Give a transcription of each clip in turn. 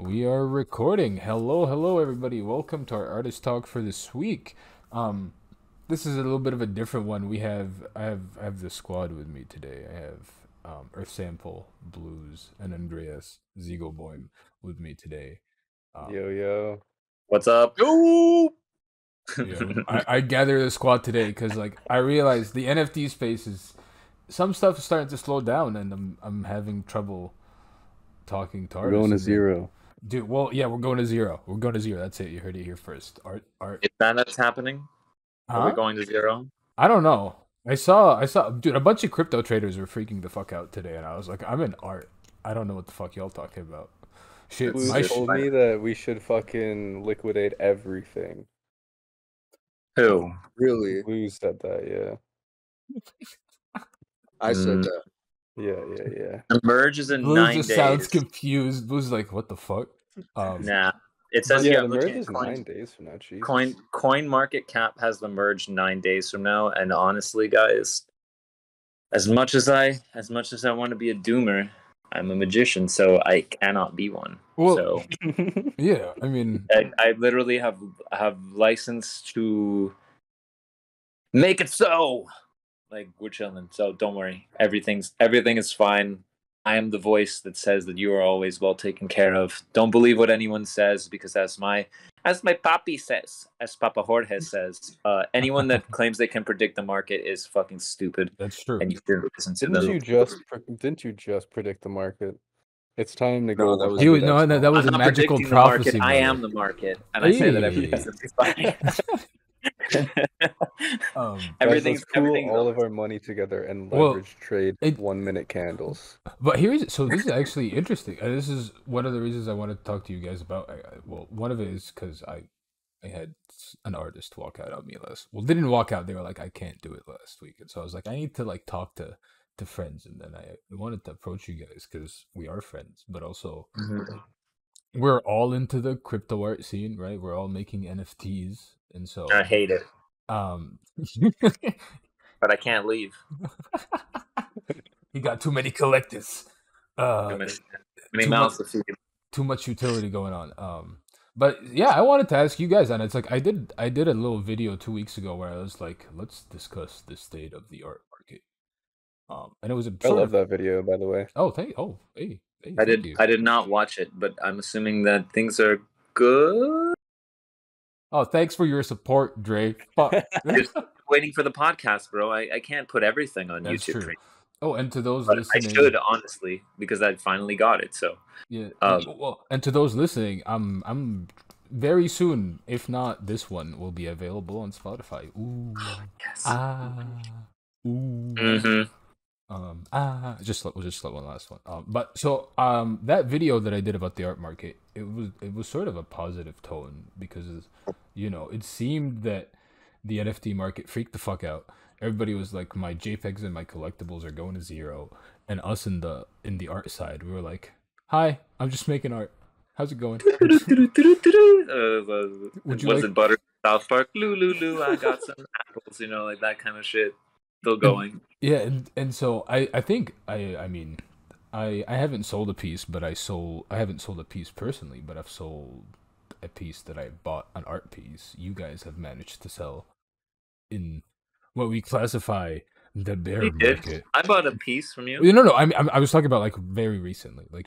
We are recording. Hello, everybody. Welcome to our artist talk for this week. This is a little bit of a different one. I have the squad with me today. I have Earthsample, Blues, and Andreas Zighelboim with me today. Yo, yo. What's up? Yo! Yeah, I gather the squad today because I realized the NFT space is some stuff is starting to slow down, and I'm having trouble talking to We're artists. going to zero. Dude, well, yeah, we're going to zero. We're going to zero. That's it. You heard it here first. Art. Is that's happening? Are we going to zero? I don't know. I saw, dude, a bunch of crypto traders were freaking the fuck out today, and I was like, I'm in art. I don't know what the fuck y'all talking about. Shit, Who told me that we should fucking liquidate everything? Who? Really? Who said that? Yeah. I said that. Yeah. The merge is in Blues 9 just days. sounds confused. Blues like, what the fuck? Nah. It says Yeah, here, the looking merge at is 9 days from now. Jesus. Coin Market Cap has the merge 9 days from now, and honestly, guys, as much as I want to be a doomer, I'm a magician, so I cannot be one. Well, so yeah, I mean, I literally have license to make it so. Like, we're chilling, so don't worry. Everything is fine. I am the voice that says that you are always well taken care of. Don't believe what anyone says, because as my papi says, as Papa Jorge says, anyone that claims they can predict the market is fucking stupid. That's true. And you shouldn't listen to them. Didn't you just predict the market? It's time to go. No, that was that was I'm a not magical predicting prophecy. The market. I am the market, and I say that everything's fine. Everything's cool. All of our money together and leverage trade 1 minute candles. But this is actually interesting. This is one of the reasons I wanted to talk to you guys about. Well, one of it is because I had an artist walk out on me didn't walk out. They were like, I can't do it last week, and so I was like, I need to talk to friends, and then I wanted to approach you guys because we are friends, but also we're all into the crypto art scene, right? We're all making NFTs, and so I hate it. But I can't leave. He got too many collectors. Many mouths to feed. Too much utility going on. But yeah, I wanted to ask you guys, and it's like I did a little video 2 weeks ago where I was like, let's discuss the state of the art market. And it was I love that video, by the way. Hey, I did not watch it, but I'm assuming that things are good. Oh, thanks for your support, Dre. Just waiting for the podcast, bro. I can't put everything on That's YouTube. True. Oh, and to those but listening, I should, honestly, because I finally got it. So yeah. And to those listening, I'm very soon, if not this one, will be available on Spotify. Ooh. Yes. Ooh. Just one last one. But so that video that I did about the art market, it was sort of a positive tone because it seemed that the NFT market freaked the fuck out. Everybody was like, my JPEGs and my collectibles are going to zero, and us in the art side, we were like, hi, I'm just making art. How's it going? Was it Butter South Park? Lulu, I got some apples, like that kind of shit. Still going. Yeah, and so I think I mean I haven't sold a piece, but I haven't sold a piece personally, but I've sold a piece that I bought, an art piece. You guys have managed to sell in what we classify the bear market. I bought a piece from you. No. I was talking about very recently, very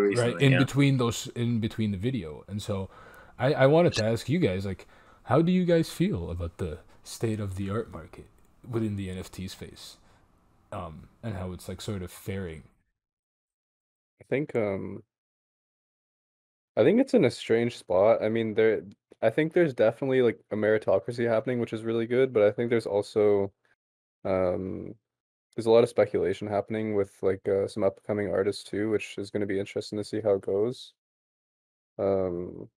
recently, right in between the video, and so I wanted to ask you guys how do you guys feel about the state of the art market within the NFT space, and how it's sort of faring? I think it's in a strange spot. I mean, I think there's definitely a meritocracy happening, which is really good, but I think there's also there's a lot of speculation happening with some upcoming artists too, which is going to be interesting to see how it goes. I don't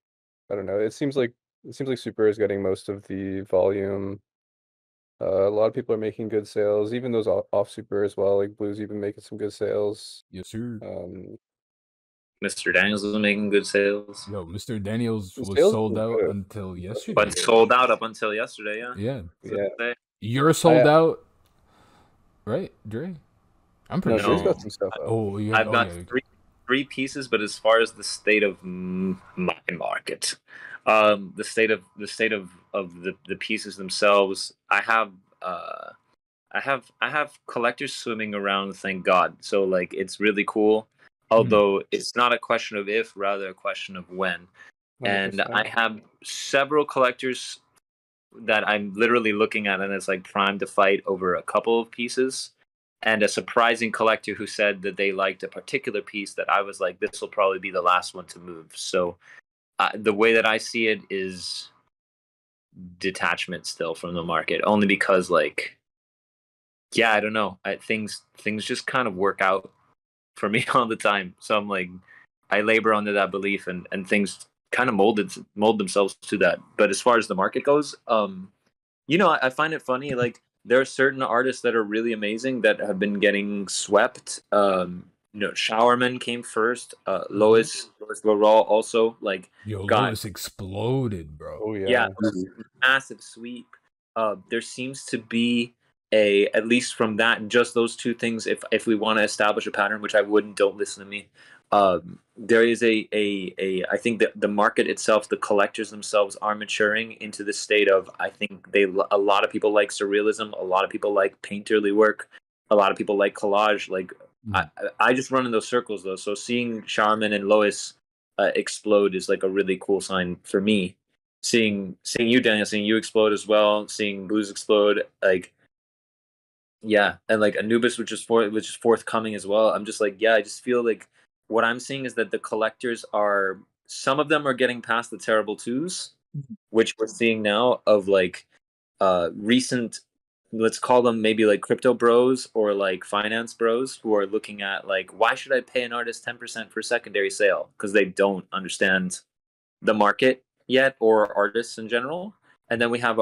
know. It seems like Super is getting most of the volume. A lot of people are making good sales, even those off Super as well. Like Blue's even making some good sales. Yes, sir. Mr. Daniels was making good sales. Yo, Mr. Daniels was sold out until yesterday. But sold out up until yesterday, yeah. Yeah. You're sold out, right, Dre? I'm pretty sure. Dre's got some stuff out. I've got 3. 3 pieces, but as far as the state of my market, the state of the pieces themselves, I have collectors swimming around, thank God. So like it's really cool. Although it's not a question of if, rather a question of when. And 100%. I have several collectors that I'm literally looking at, and it's like primed to fight over a couple of pieces. And a surprising collector who said that they liked a particular piece that I was like, this will probably be the last one to move. So the way that I see it is detachment still from the market, only because like, yeah, I don't know. Things just kind of work out for me all the time. So I'm like, I labor under that belief, and things kind of mold themselves to that. But as far as the market goes, I find it funny. Like there are certain artists that are really amazing that have been getting swept. Showerman came first. Lois Laurel also like got Lois exploded, bro. Oh yeah, yeah. massive sweep. There seems to be at least from that, just those two things. If we want to establish a pattern, which I wouldn't, don't listen to me. There is I think that the market itself, the collectors themselves, are maturing into the state of, I think a lot of people like surrealism, a lot of people like painterly work, a lot of people like collage. Like I just run in those circles though. So seeing Charmin and Lois explode is like a really cool sign for me. Seeing you, Daniel, seeing you explode as well, seeing Booze explode, like yeah, and like Anubis, which is forthcoming as well. I'm just like, yeah, I just feel like what I'm seeing is that the collectors are, some of them are getting past the terrible twos, which we're seeing now of like recent, let's call them maybe like crypto bros or like finance bros, who are looking at like, why should I pay an artist 10% for secondary sale? Because they don't understand the market yet, or artists in general. And then we have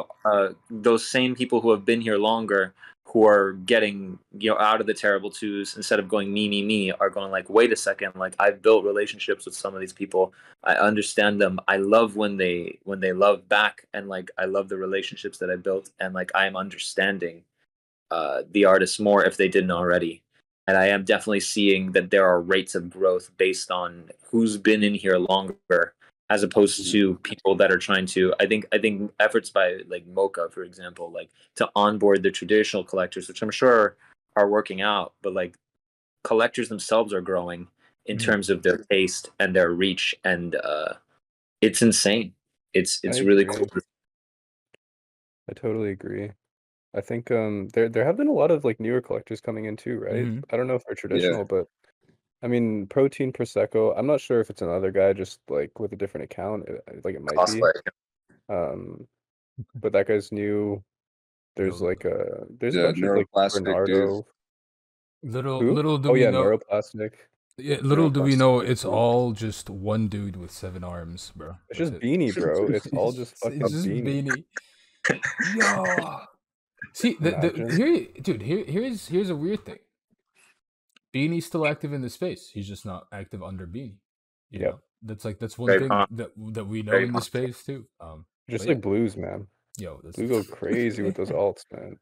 those same people who have been here longer, who are getting out of the terrible twos, instead of going me, are going like, wait a second, like I've built relationships with some of these people, I understand them, I love when they love back, and like I love the relationships that I built, and like I am understanding the artists more if they didn't already. And I am definitely seeing that there are rates of growth based on who's been in here longer, as opposed to people that are trying to. I think efforts by like Mocha, for example, like to onboard the traditional collectors, which I'm sure are working out, but like collectors themselves are growing in terms of their taste and their reach, and it's insane. It's I really agree. cool. I totally agree. I think there have been a lot of like newer collectors coming in too, right? I don't know if they're traditional, but I mean, Protein Prosecco, I'm not sure if it's another guy just like with a different account. Like it might be. But that guy's new. There's like there's a bunch of like neuroplastic dude. Bernardo. Little do Oh we yeah, know. Neuroplastic. Yeah, little do we know, Neuroplastic, it's all just one dude with 7 arms, bro. It's That's just it. Beanie, bro. It's all just fucking It's just Beanie. Yo. See, Imagine. here's a weird thing. Beanie's still active in the space. He's just not active under Beanie. You know, that's one thing that we know in the space too. Just like Blues, man. Yo, that's Blue go crazy with those alts, man.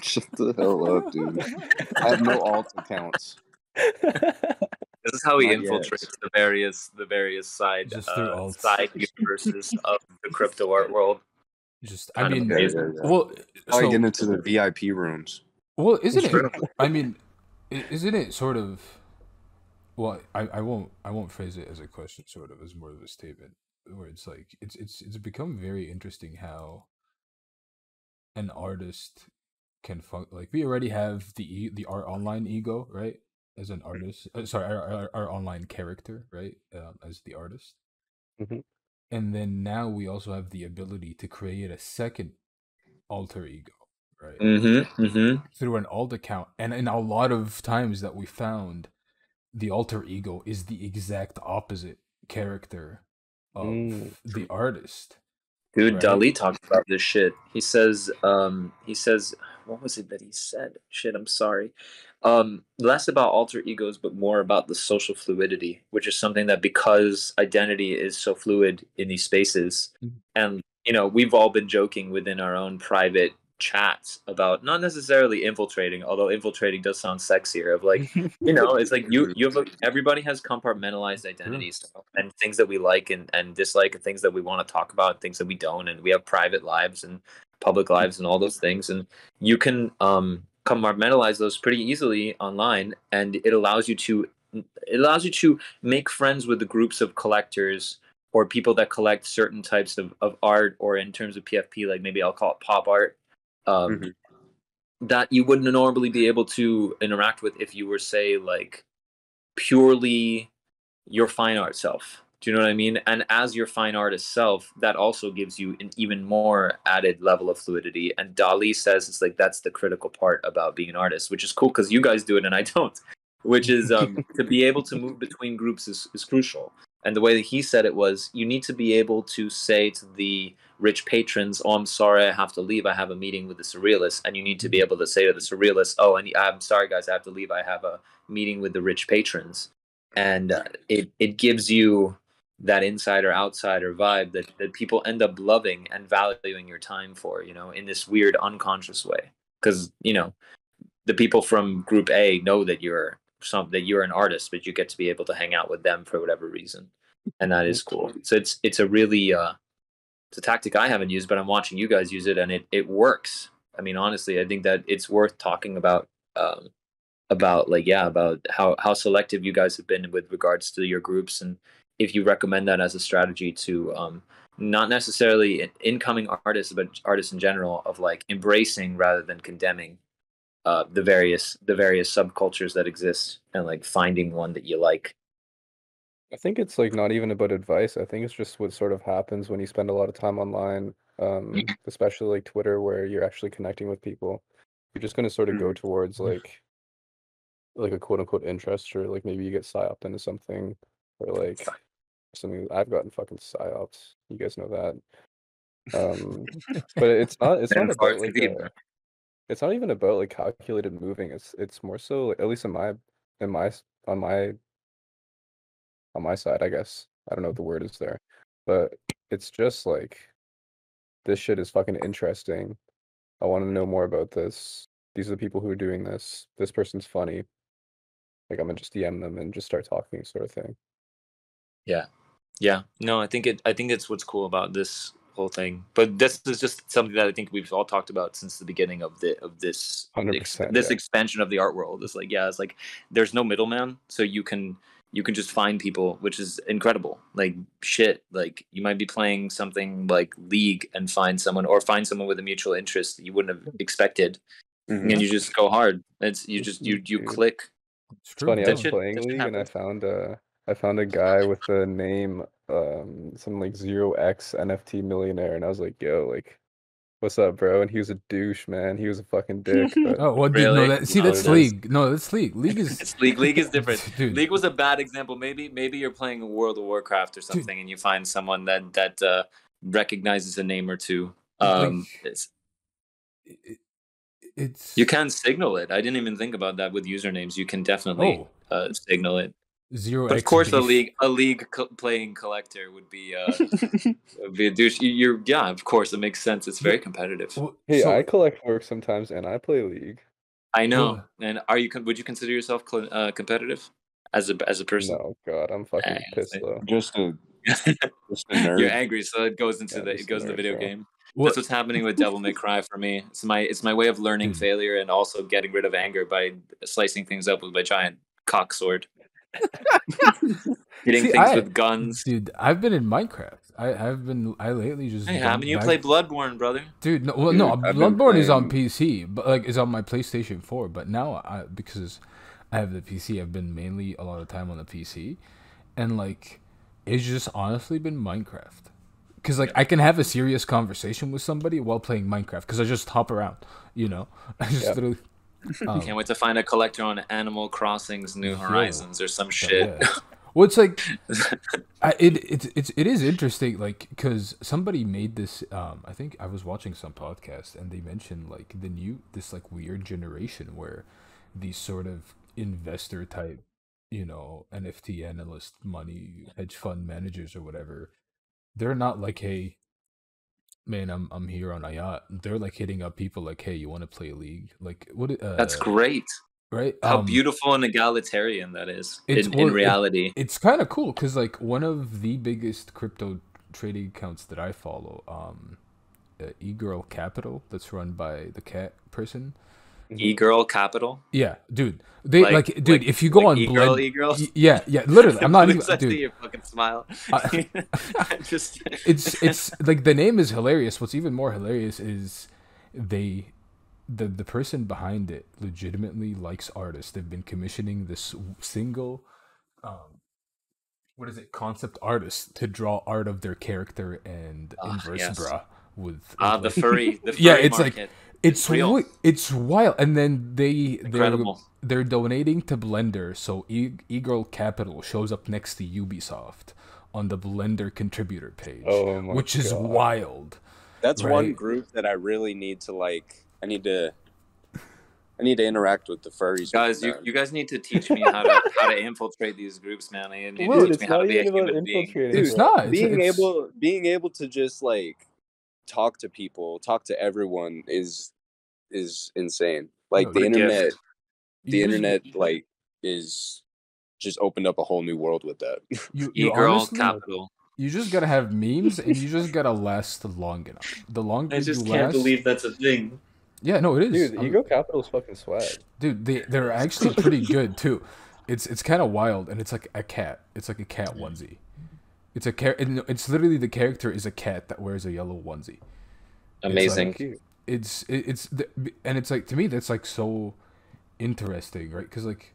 Shut the hell up, dude. I have no alt accounts. This is how he Not infiltrates yet. the various side just through alts. side universes of the crypto art world. Just Kind of I mean, amazing. well, How I so get into the VIP rooms. well, isn't it? I mean, isn't it sort of? Well, I won't phrase it as a question, sort of, as more of a statement, where it's like it's become very interesting how an artist can like, we already have our online ego, right, as an artist, sorry, our online character, right, as the artist. And then now we also have the ability to create a second alter ego, right, through an alt account. And in a lot of times that we found, the alter ego is the exact opposite character of the artist. Dude, right? Dali talks about this shit. He says, what was it that he said? Shit, I'm sorry. Less about alter egos, but more about the social fluidity, which is something that, because identity is so fluid in these spaces, and we've all been joking within our own private chats about, not necessarily infiltrating, although infiltrating does sound sexier, of like, it's like you have everybody has compartmentalized identities and things that we like and dislike, and things that we want to talk about, and things that we don't, and we have private lives and public lives and all those things, and you can compartmentalize those pretty easily online, and it allows you to make friends with the groups of collectors or people that collect certain types of art, or in terms of PFP, like maybe I'll call it pop art, that you wouldn't normally be able to interact with if you were, say, like purely your fine art self. Do you know what I mean? And as your fine artist self, that also gives you an even more added level of fluidity. And Dali says it's like that's the critical part about being an artist, which is cool because you guys do it and I don't. Which is to be able to move between groups is crucial. And the way that he said it was, you need to be able to say to the rich patrons, "Oh, I'm sorry, I have to leave. I have a meeting with the surrealists." And you need to be able to say to the surrealists, "Oh, and I'm sorry, guys, I have to leave. I have a meeting with the rich patrons." And it gives you that insider outsider vibe that people end up loving and valuing your time for, in this weird unconscious way. Because the people from Group A know that you're an artist, but you get to be able to hang out with them for whatever reason, and that is cool. So it's a really it's a tactic I haven't used, but I'm watching you guys use it, and it works. I mean, honestly, I think that it's worth talking about about how selective you guys have been with regards to your groups, and if you recommend that as a strategy to not necessarily incoming artists, but artists in general, of like embracing rather than condemning the various subcultures that exist, and like finding one that you like. I think it's like not even about advice. I think it's just what sort of happens when you spend a lot of time online, especially like Twitter, where you're actually connecting with people. You're just gonna sort of go towards like a quote unquote interest, or like maybe you get psyoped into something, or like something. I've gotten fucking psyops. You guys know that. But it's not about like it's not even about like calculated moving. It's more so like, at least in my on my on my side, I guess. I don't know what the word is there. But it's just like this shit is fucking interesting. I want to know more about this. These are the people who are doing this. This person's funny. Like I'm gonna just DM them and just start talking, sort of thing. Yeah. No, I think it's what's cool about this whole thing. But this is just something that I think we've all talked about since the beginning of this 100%. this Yeah. expansion of the art world. It's like, it's like there's no middleman, so you can just find people, which is incredible. Like shit, like you might be playing something like League and find someone with a mutual interest that you wouldn't have expected, and you just go hard. It's you just you Dude. click. It's funny. I was That playing shit League and happens. I found a guy with the name some like 0x NFT millionaire, and I was like, yo, like, what's up, bro? And he was a douche, man. He was a fucking dick. But Oh, well, dude, Really? no, That's that's what it is. League. No, that's League. League is It's League. League is different. dude. League was a bad example. Maybe you're playing World of Warcraft or something, and you find someone that recognizes a name or two. It's You can signal it. I didn't even think about that with usernames. You can definitely signal it. Zero But of X course, beef. a league playing collector would be a douche. Yeah, of course, it makes sense. It's very competitive. Well, Hey, so I collect work sometimes, and I play League. I know. well, And would you consider yourself competitive as a person? No, God, I'm fucking pissed though. Just a nerd. You're angry, so it goes into Yeah, just a the nerd, video bro. game. what? That's what's happening with Devil May Cry for me. It's my way of learning Dude. failure and also getting rid of anger by slicing things up with my giant cock sword. Hitting See, things with guns. dude, I've been in Minecraft. I lately just Hey, jumped haven't you back. played Bloodborne, brother? Dude, no, Dude, no, I've been Bloodborne is on playing- PC, but like is on my PlayStation 4. But now, because I have the PC, I've been mainly a lot of time on the PC, and like it's just honestly been Minecraft. Because like I can have a serious conversation with somebody while playing Minecraft because I just hop around, I just Yeah. literally. Can't wait to find a collector on Animal Crossing's New Horizons or some shit. Yeah. Well, it's like it is interesting, like because somebody made this. I think I was watching some podcast and they mentioned like this like weird generation where these sort of investor type, NFT analyst, money hedge fund managers or whatever. They're not like man, I'm here on a yacht. They're like hitting up people like, hey, you want to play a league? Like, what? That's great. Right? How beautiful and egalitarian that is It's in reality. it's kind of cool because like one of the biggest crypto trading accounts that I follow, e-girl Capital, that's run by the cat person. E-girl Capital. Yeah, dude. They dude. If you go on e-girl, Blend, e-girl. yeah, literally. I'm not even, I dude. see your fucking smile. Just it's like the name is hilarious. What's even more hilarious is the person behind it legitimately likes artists. They've been commissioning this single, what is it, concept artist to draw art of their character and inverse yes. bra with the furry. Yeah, it's market. like it's wild. And then Incredible. they're donating to Blender, so e-girl Capital shows up next to Ubisoft on the Blender contributor page, which is wild. That's right? one group that I really need to like. I need to interact with the furries. Guys, you guys need to teach me how to infiltrate these groups, man. You need to teach me how to be a human being. It's not. Being able to just like talk to people, talk to everyone is insane. Like the internet like is just opened up a whole new world with that. You honestly, Capital. You just gotta have memes, and you just gotta last long enough. The longer I just can't believe that's a thing. Yeah, no, it is. Dude, Ego Capital's fucking swag. Dude, they're actually pretty good too. It's kind of wild, and it's like a cat. It's like a cat onesie. It's it's literally the character is a cat that wears a yellow onesie. Amazing. It's and it's like, to me that's like so interesting, right? Because like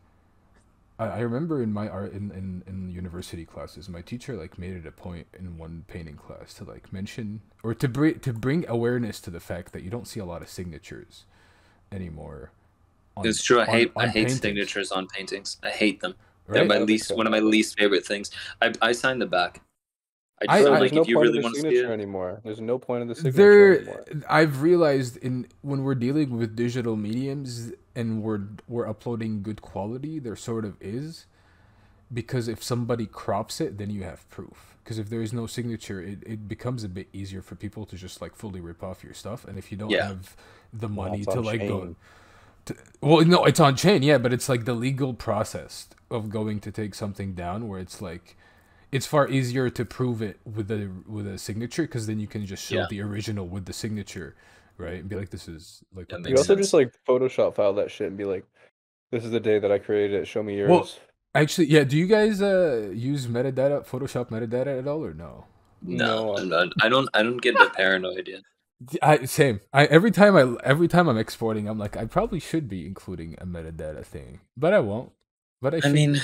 I remember in my art in university classes, my teacher like made it a point in one painting class to like mention or to bring awareness to the fact that you don't see a lot of signatures anymore. It's true. I hate signatures on paintings. I hate them. Right? They're one of my least favorite things. I signed them back. There's no point of the signature anymore. There's no point of the signature anymore. I've realized when we're dealing with digital mediums and we're uploading good quality, there sort of is, because if somebody crops it, then you have proof. Because if there is no signature, it becomes a bit easier for people to just like fully rip off your stuff. And if you don't have the money to like go, well, no, it's on chain, yeah, but it's like the legal process of going to take something down, where it's like, it's far easier to prove it with a signature, because then you can just show the original with the signature, right? And be like, this is like. You also just like Photoshop file that shit and be like, this is the day that I created it. Show me yours. Well, actually, yeah. Do you guys use metadata, Photoshop metadata at all, or no? No, I don't get the paranoid yet. Same. Every time I'm exporting, I'm like, I probably should be including a metadata thing, but I won't. But I mean,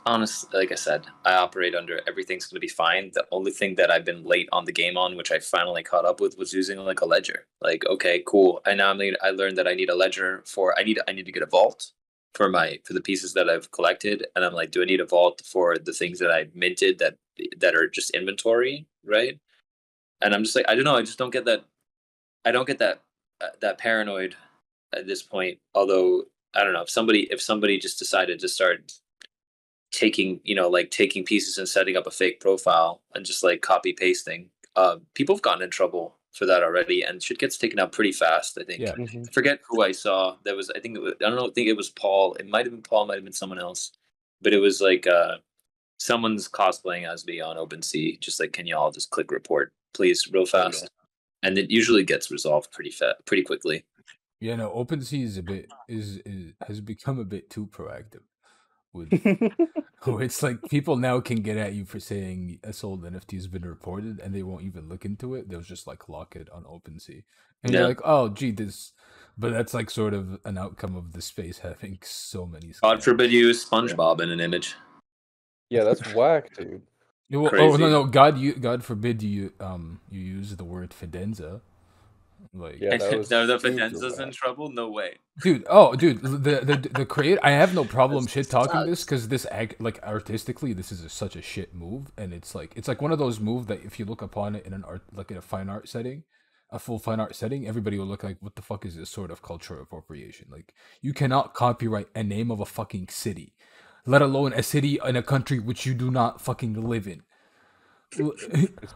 honestly, like I said, I operate under everything's going to be fine. The only thing that I've been late on the game on, which I finally caught up with, was using like a ledger. Like, okay, cool. And now I learned that I need a ledger I need to get a vault for the pieces that I've collected. And I'm like, do I need a vault for the things that I minted that are just inventory, right? And I'm just like, I don't know. I just don't get that. I don't get that paranoid at this point. Although I don't know, if somebody just decided to start taking pieces and setting up a fake profile and just like copy pasting, people have gotten in trouble for that already, and shit gets taken out pretty fast. I think. I forget who I saw. That was, I think it was Paul. It might have been Paul. Might have been someone else. But it was like someone's cosplaying as me on OpenSea. Just like, can you all just click report, please, real fast? And it usually gets resolved pretty quickly. Yeah, no, OpenSea has become a bit too proactive. It's like people now can get at you for saying a sold NFT has been reported, and they won't even look into it. They'll just like lock it on OpenSea, and you're like, oh, gee, this. But that's like sort of an outcome of the space having so many. God forbid you use SpongeBob in an image. Yeah, that's whack, dude. Oh no! God forbid you use the word Fidenza. Like, the Fidenza's in trouble? No way, dude. Oh, dude, the creator. I have no problem shit talking this, because this like artistically, this is such a shit move, and it's like one of those moves that if you look upon it in an art, like in a fine art setting, a full fine art setting, everybody will look like, what the fuck is this sort of cultural appropriation? Like, you cannot copyright a name of a fucking city, let alone a city in a country which you do not fucking live in.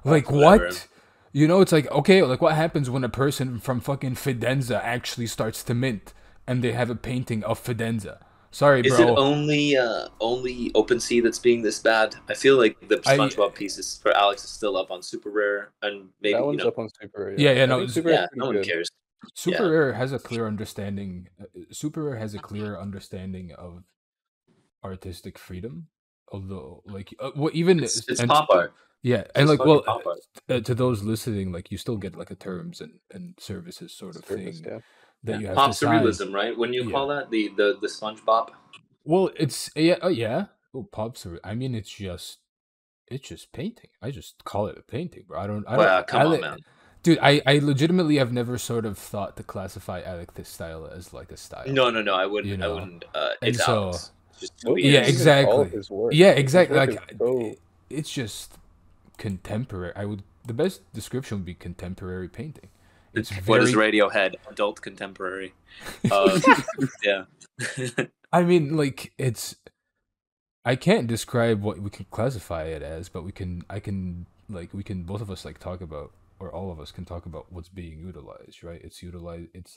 Like, what? You know, it's like, okay, like what happens when a person from fucking Fidenza actually starts to mint and they have a painting of Fidenza? Sorry, Is bro. it only OpenSea that's being this bad? I feel like the SpongeBob pieces for Alex is still up on Super Rare, and maybe that one's up on Super Rare. Yeah, no, I think Super Rare's no one cares. Super Rare has a clear understanding. Super Rare has a clear understanding of artistic freedom, although, like, well, even it's pop art. Yeah, and like, well, to those listening, like, you still get like a terms and services sort of thing that you have pop to sign. surrealism, right? When you call that the SpongeBob. Well, it's yeah. Oh, pop surreal. I mean, it's just painting. I just call it a painting, bro. I don't. Come on, man. Dude, I legitimately have never sort of thought to classify Alec this style as like a style. No, I wouldn't. You know? I wouldn't. It's so, Alex. Just yeah, exactly. Yeah, exactly. Like, it's just contemporary. The best description would be contemporary painting. It's what is Radiohead? Adult contemporary. Yeah. I mean, like, I can't describe what we can classify it as, but we can both of us like talk about, or all of us can talk about what's being utilized, right? It's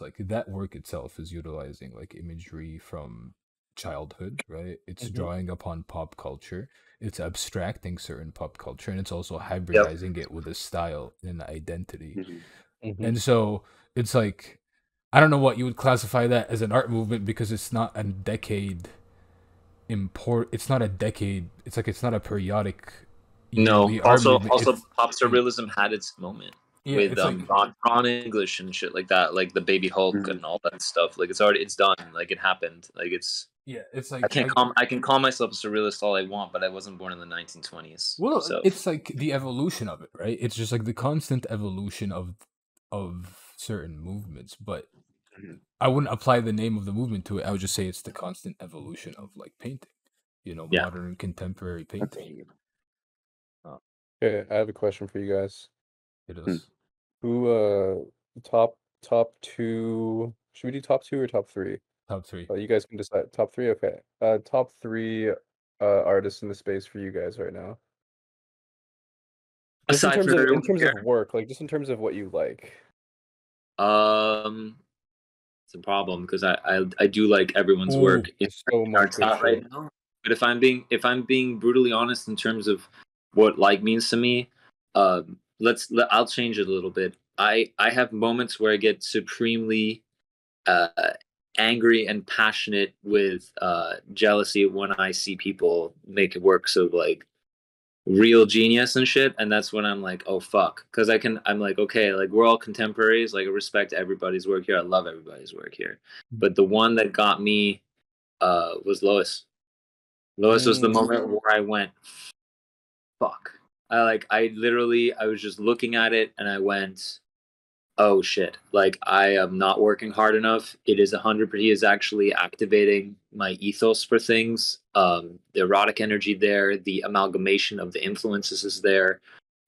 like that work itself is utilizing like imagery from childhood, right? It's drawing upon pop culture. It's abstracting certain pop culture, and it's also hybridizing it with a style and an identity. And so it's like, I don't know what you would classify that as an art movement, because it's not a decade it's not a decade. It's like, it's not a periodic. No. Also, pop surrealism had its moment with Ron English and shit like that, like the Baby Hulk and all that stuff. Like it's done. Like it happened. Like it's like I can call myself a surrealist all I want, but I wasn't born in the 1920s. Well, so. It's like the evolution of it, right? It's just like the constant evolution of certain movements, but I wouldn't apply the name of the movement to it. I would just say it's the constant evolution of like painting, modern contemporary painting. Okay, I have a question for you guys. It is. Who top two? Should we do top two or top three? Top three. You guys can decide. Top three, okay. Top three artists in the space for you guys right now. Just in terms of work, like just in terms of what you like. It's a problem because I do like everyone's work. It's so much right now. But if I'm being brutally honest in terms of what like means to me, I'll change it a little bit. I have moments where I get supremely angry and passionate with jealousy when I see people make works of like real genius and shit, and that's when I'm like, oh fuck, because I'm like, okay, like we're all contemporaries, like I respect everybody's work here, I love everybody's work here, but the one that got me was Lois was the moment where I went, fuck. I was just looking at it and I went, oh shit, like I am not working hard enough. It is 100%. He is actually activating my ethos for things. The erotic energy there, the amalgamation of the influences is there.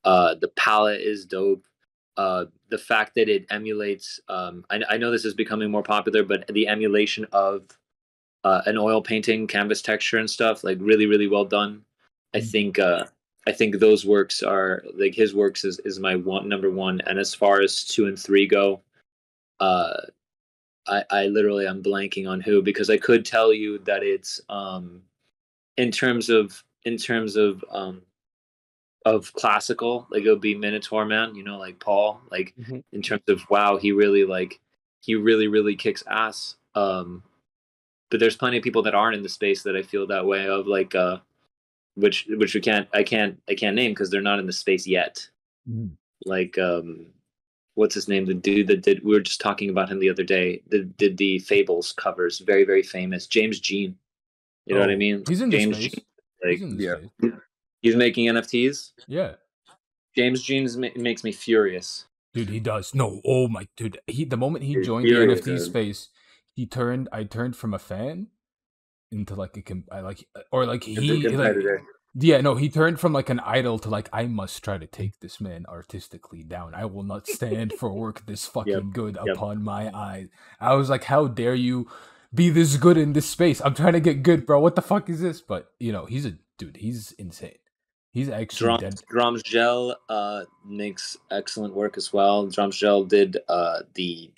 The palette is dope. The fact that it emulates, I know this is becoming more popular, but the emulation of an oil painting, canvas texture and stuff, like really, really well done. I think those works are like his works is my number one. And as far as 2 and 3 go, I literally I'm blanking on who, because I could tell you that it's in terms of classical, like it would be Minotaur Man, like Paul, like in terms of wow, he really kicks ass. But there's plenty of people that aren't in the space that I feel that way of, like which I can't name because they're not in the space yet. Like what's his name, the dude that did, we were just talking about him the other day, did the Fables covers, very, very famous, James Jean. You know what I mean? He's in James Jean, like, he's making NFTs. Yeah, James Jean makes me furious, dude. He does. No, oh my dude, the moment he joined the NFT space, I turned from a fan into like he turned from like an idol to like, I must try to take this man artistically down. I will not stand for work this fucking good upon my eyes. I was like, how dare you be this good in this space? I'm trying to get good, bro. What the fuck is this? But he's a dude. He's insane. He's actually dead. Drumsgel makes excellent work as well. Drumsgel did the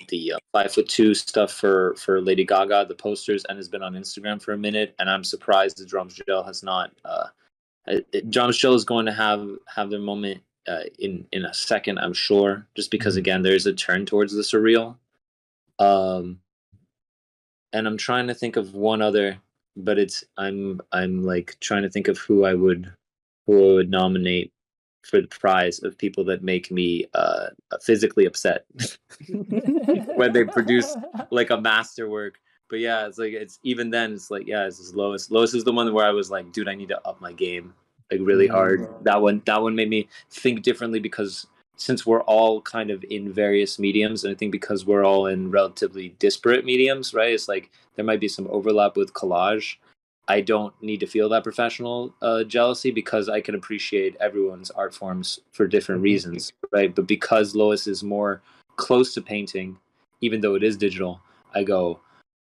5'2" stuff for Lady Gaga, the posters, and has been on Instagram for a minute. And I'm surprised the Drumsgel has not. Drumsgel is going to have their moment in a second, I'm sure, just because again there's a turn towards the surreal. And I'm trying to think of one other, but I'm like trying to think of who I would nominate for the prize of people that make me physically upset when they produce like a masterwork. But yeah, it's like it's even then it's like yeah, it's Lois. Lois is the one where I was like, dude, I need to up my game like really hard. That one made me think differently because since we're all kind of in various mediums, and I think because we're all in relatively disparate mediums, right? It's like there might be some overlap with collage. I don't need to feel that professional jealousy because I can appreciate everyone's art forms for different reasons, right? But because Lois is more close to painting, even though it is digital, I go,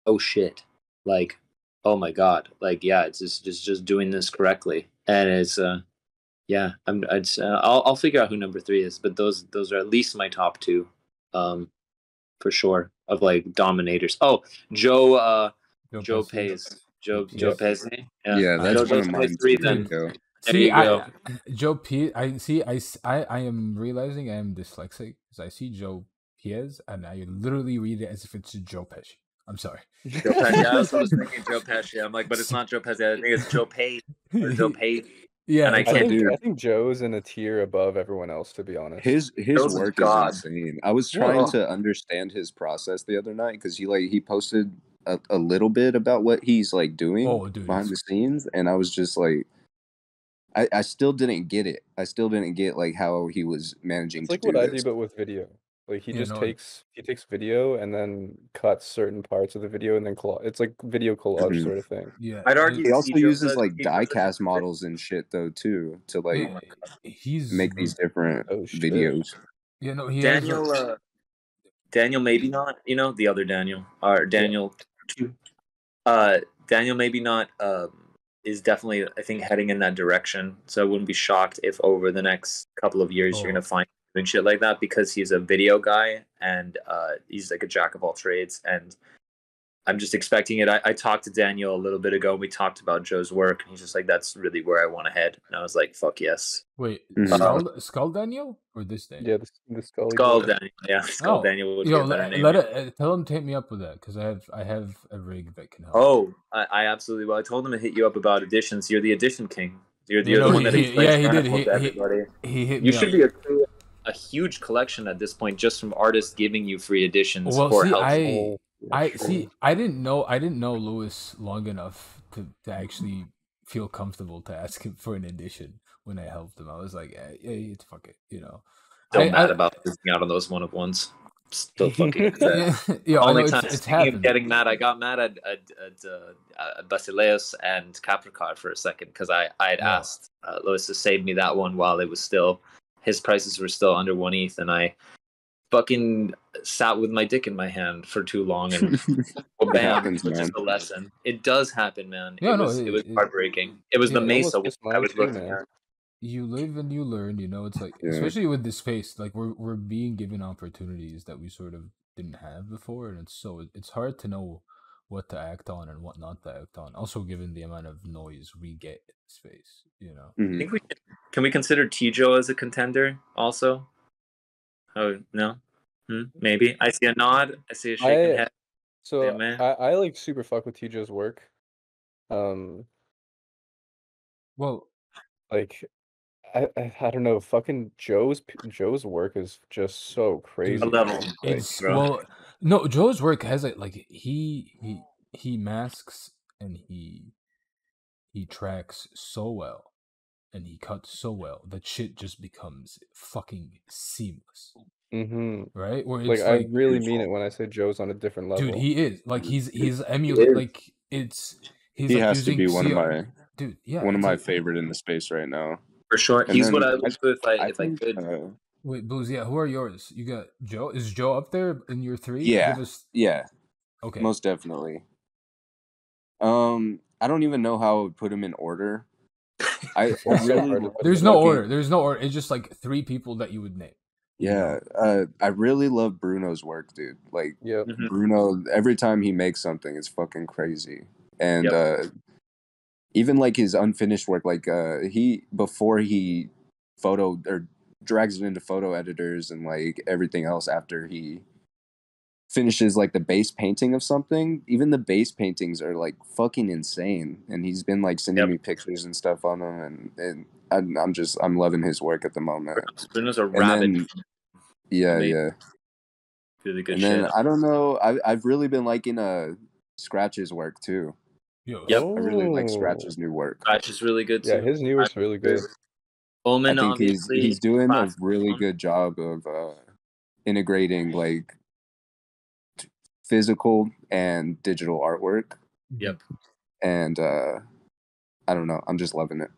oh shit, like, oh my god, like yeah, it's just doing this correctly, and it's I'll figure out who number 3 is, but those are at least my top 2, for sure of like dominators. Oh, Joe Pays. Joe Pesci. Yeah, that's one of mine three too. then. Yo. See, Joe P. I am realizing I am dyslexic because I see Joe Piez and I literally read it as if it's Joe Pesci. I'm sorry. Joe Pesci. I also was thinking Joe Pesci. I'm like, but it's not Joe Pesci. I think it's Joe Page or Joe Page. Yeah, and I think Joe's in a tier above everyone else, to be honest. His work is insane. I was trying to understand his process the other night because he posted a little bit about what he's like doing behind the scenes, and I was just like, I still didn't get it. I still didn't get like how he was managing it's like to do what this. I do, but with video. Like he takes video and then cuts certain parts of the video and then it's like video collage sort of thing. Yeah, I'd argue he also uses like die-cast models and shit though too to like make these different videos. Yeah, no, he Daniel maybe not, the other Daniel or Daniel Daniel maybe not is definitely I think heading in that direction. So I wouldn't be shocked if over the next couple of years you're gonna find doing shit like that because he's a video guy and he's like a jack of all trades, and I'm just expecting it. I talked to Daniel a little bit ago and we talked about Joe's work and he's just like, that's really where I want to head, and I was like, fuck yes. Wait, Skull Daniel or this Daniel? Yeah, the Skull Daniel. Yeah, Skull Daniel would be a better name. Tell him to hit me up with that because I have a rig that can help. Oh, I absolutely will. I told him to hit you up about editions. You're the edition king. You're the one that he did. He hit me. You should be a huge collection at this point just from artists giving you free editions for help. I didn't know Lewis long enough to actually feel comfortable to ask him for an edition when I helped him. I was like, yeah, fuck it, Still mad about missing out on those one of ones. Still fucking upset. Only time speaking of getting mad, I got mad at Basileus and Capricorn for a second because I had asked Lewis to save me that one while it was still his prices were still under 1 ETH, and I fucking sat with my dick in my hand for too long, and well, bam, which is the lesson. It does happen, man. It was heartbreaking. It was the Mesa I was looking at. You live and you learn, it's like especially with this space, like we're being given opportunities that we sort of didn't have before, and it's hard to know what to act on and what not to act on. Also, given the amount of noise we get in space, I think can we consider Tijo as a contender also? Oh no, maybe. I see a nod. I see a shaking head. So I like super fuck with Tijo's work. Well, like I don't know. Fucking Joe's work is just so crazy. No, Joe's work has it. Like he masks and he tracks so well, and he cuts so well that shit just becomes fucking seamless. Right? Where it's I really mean it when I say Joe's on a different level. Dude, he is like he's emulating. Like he has to be one of my one of my favorite in the space right now. For sure. He's what I would do if I could. Wait, Blues, who are yours? You got Joe? Is Joe up there in your 3? Yeah. Okay. Most definitely. I don't even know how I would put him in order, I really There's no order. There's no order. It's just like 3 people that you would name. Yeah, I really love Bruno's work, dude. Like, Mm-hmm. Bruno, every time he makes something, it's fucking crazy. And even like his unfinished work, like before he photo or drags it into photo editors and like everything else after he finishes like the base painting of something, even the base paintings are like fucking insane. And he's been like sending me pictures and stuff on them, and I'm loving his work at the moment. Bruno's a rabbit. Yeah. Really good and shit. then I don't know, I've really been liking Scratch's work too. Yep. I really like Scratch's new work. Scratch is really good too. Yeah, his new work's really good. Omen, I think obviously, he's doing a really good job of integrating like physical and digital artwork. Yep. And I don't know, I'm just loving it.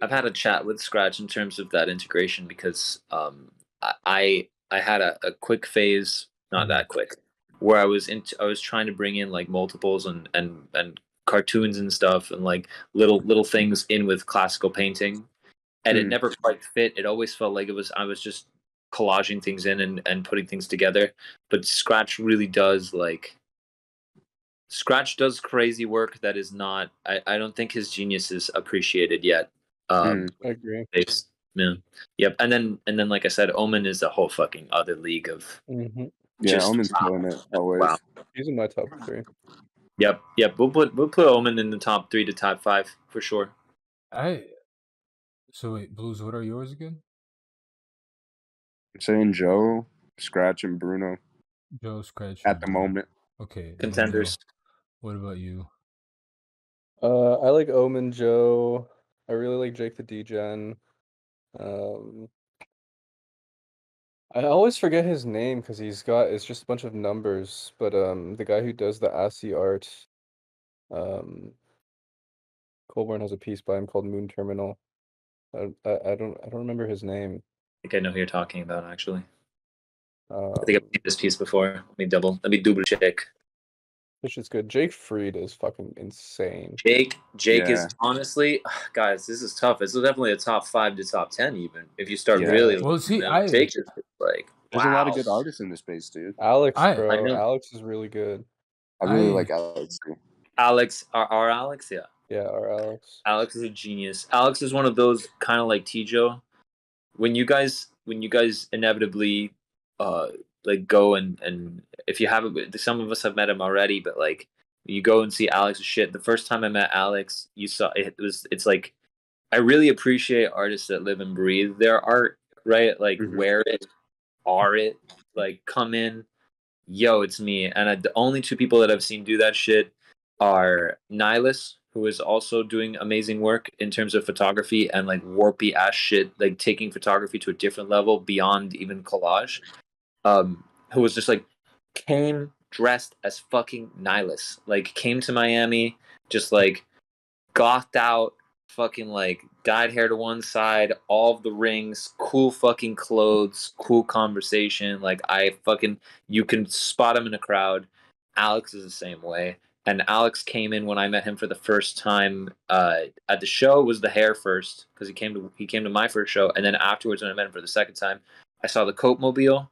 I've had a chat with Scratch in terms of that integration because I had a quick phase, not that quick, where I was trying to bring in like multiples and cartoons and stuff and like little things in with classical painting, and it never quite fit. It always felt like I was just collaging things in and putting things together. But Scratch really does Scratch does crazy work that is not. I don't think his genius is appreciated yet. I agree. Yeah. Yep. And then, like I said, Omen is a whole fucking other league of. Mm-hmm. Yeah, Omen's killing it always. Wow. He's in my top 3. Yep. We'll put Omen in the top 3 to top 5 for sure. So wait, Blues, what are yours again? I'm saying Joe, Scratch, and Bruno. Joe, Scratch, at the moment. Okay. Contenders. What about you? I like Omen, Joe. I really like Jake the Degen. I always forget his name because it's just a bunch of numbers. But the guy who does the ASCII art, Colburn has a piece by him called Moon Terminal. I don't remember his name. I think I know who you're talking about actually. I think I've seen this piece before. Let me double check. Which is good. Jake Fried is fucking insane. Jake is honestly, guys, this is tough. This is definitely a top 5 to top 10 even if you start really. Well, see, Jake is like there's a lot of good artists in this space, dude. Alex, bro, Alex is really good. I really like Alex too. Alex, our Alex, yeah. Yeah, our Alex. Alex is a genius. Alex is one of those kind of like Tijo. When you guys inevitably like go and if you haven't, some of us have met him already, but like you go and see Alex's shit. The first time I met Alex, you saw it's like I really appreciate artists that live and breathe their art, right? Like wear it, are it, like come in, yo, it's me. And the only 2 people that I've seen do that shit are Nihilus, who is also doing amazing work in terms of photography and like warpy ass shit, like taking photography to a different level beyond even collage. Who was just like came dressed as fucking Nihilus, like came to Miami, just like gothed out, fucking like dyed hair to one side, all of the rings, cool fucking clothes, cool conversation. Like you can spot him in a crowd. Alex is the same way. And Alex came in when I met him for the first time at the show. It was the hair first because he came to my first show, and then afterwards when I met him for the second time, I saw the Coat Mobile,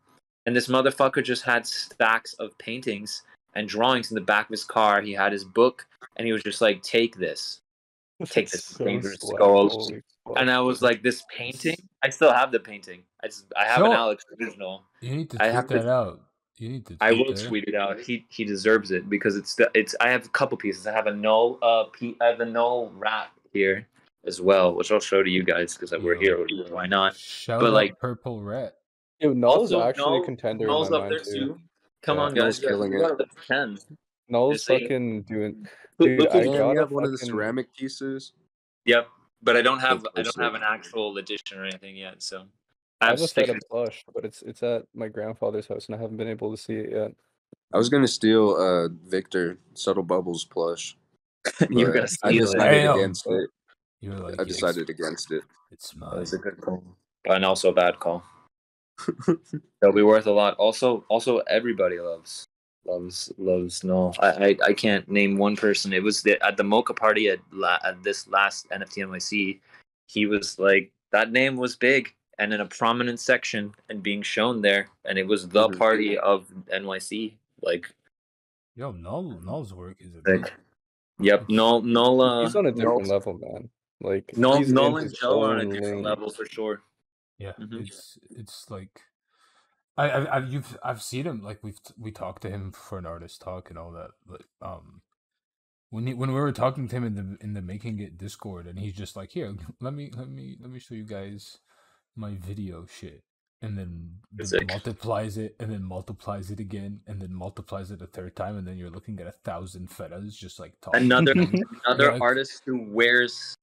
and this motherfucker just had stacks of paintings and drawings in the back of his car. He had his book, and he was just like, "Take this, dangerous skulls." And I was like, "This painting? I still have the painting. I have an Alex original. You need to tweet that out. You need to. I will tweet it out. He deserves it because it's. I have a couple pieces. I have a null wrap here as well, which I'll show to you guys because we're here. Why not? Shout out Purple Rat. Dude, Null's actually a contender in my mind too. Come on, guys. Killing it. 10. Null's fucking doing. Dude, I got one of the ceramic pieces. Yep, but I don't have an actual edition or anything yet. So I have a Feta plush, but it's at my grandfather's house, and I haven't been able to see it yet. I was gonna steal Victor Subtle Bubbles plush. You're gonna steal I decided it. against it. You were like, I decided against it. It's mine. That was a good call, and also a bad call. They'll be worth a lot. Also, everybody loves loves no. I can't name one person. It was at the Mocha party at this last NFT NYC. He was like, that name was big and in a prominent section and being shown there, and it was the party of NYC. Like, yo, Null's work is like, yep, Null. He's on a different level, man. Like Null in and his Joe are on a own different lane. level for sure. Yeah, it's like I've seen him, like we talked to him for an artist talk and all that, but when we were talking to him in the Making It Discord, and he's just like, here, let me show you guys my video shit, and then multiplies it, and then multiplies it again, and then multiplies it a third time, and then you're looking at 1,000 fetas just like talking. Another like, artist who wears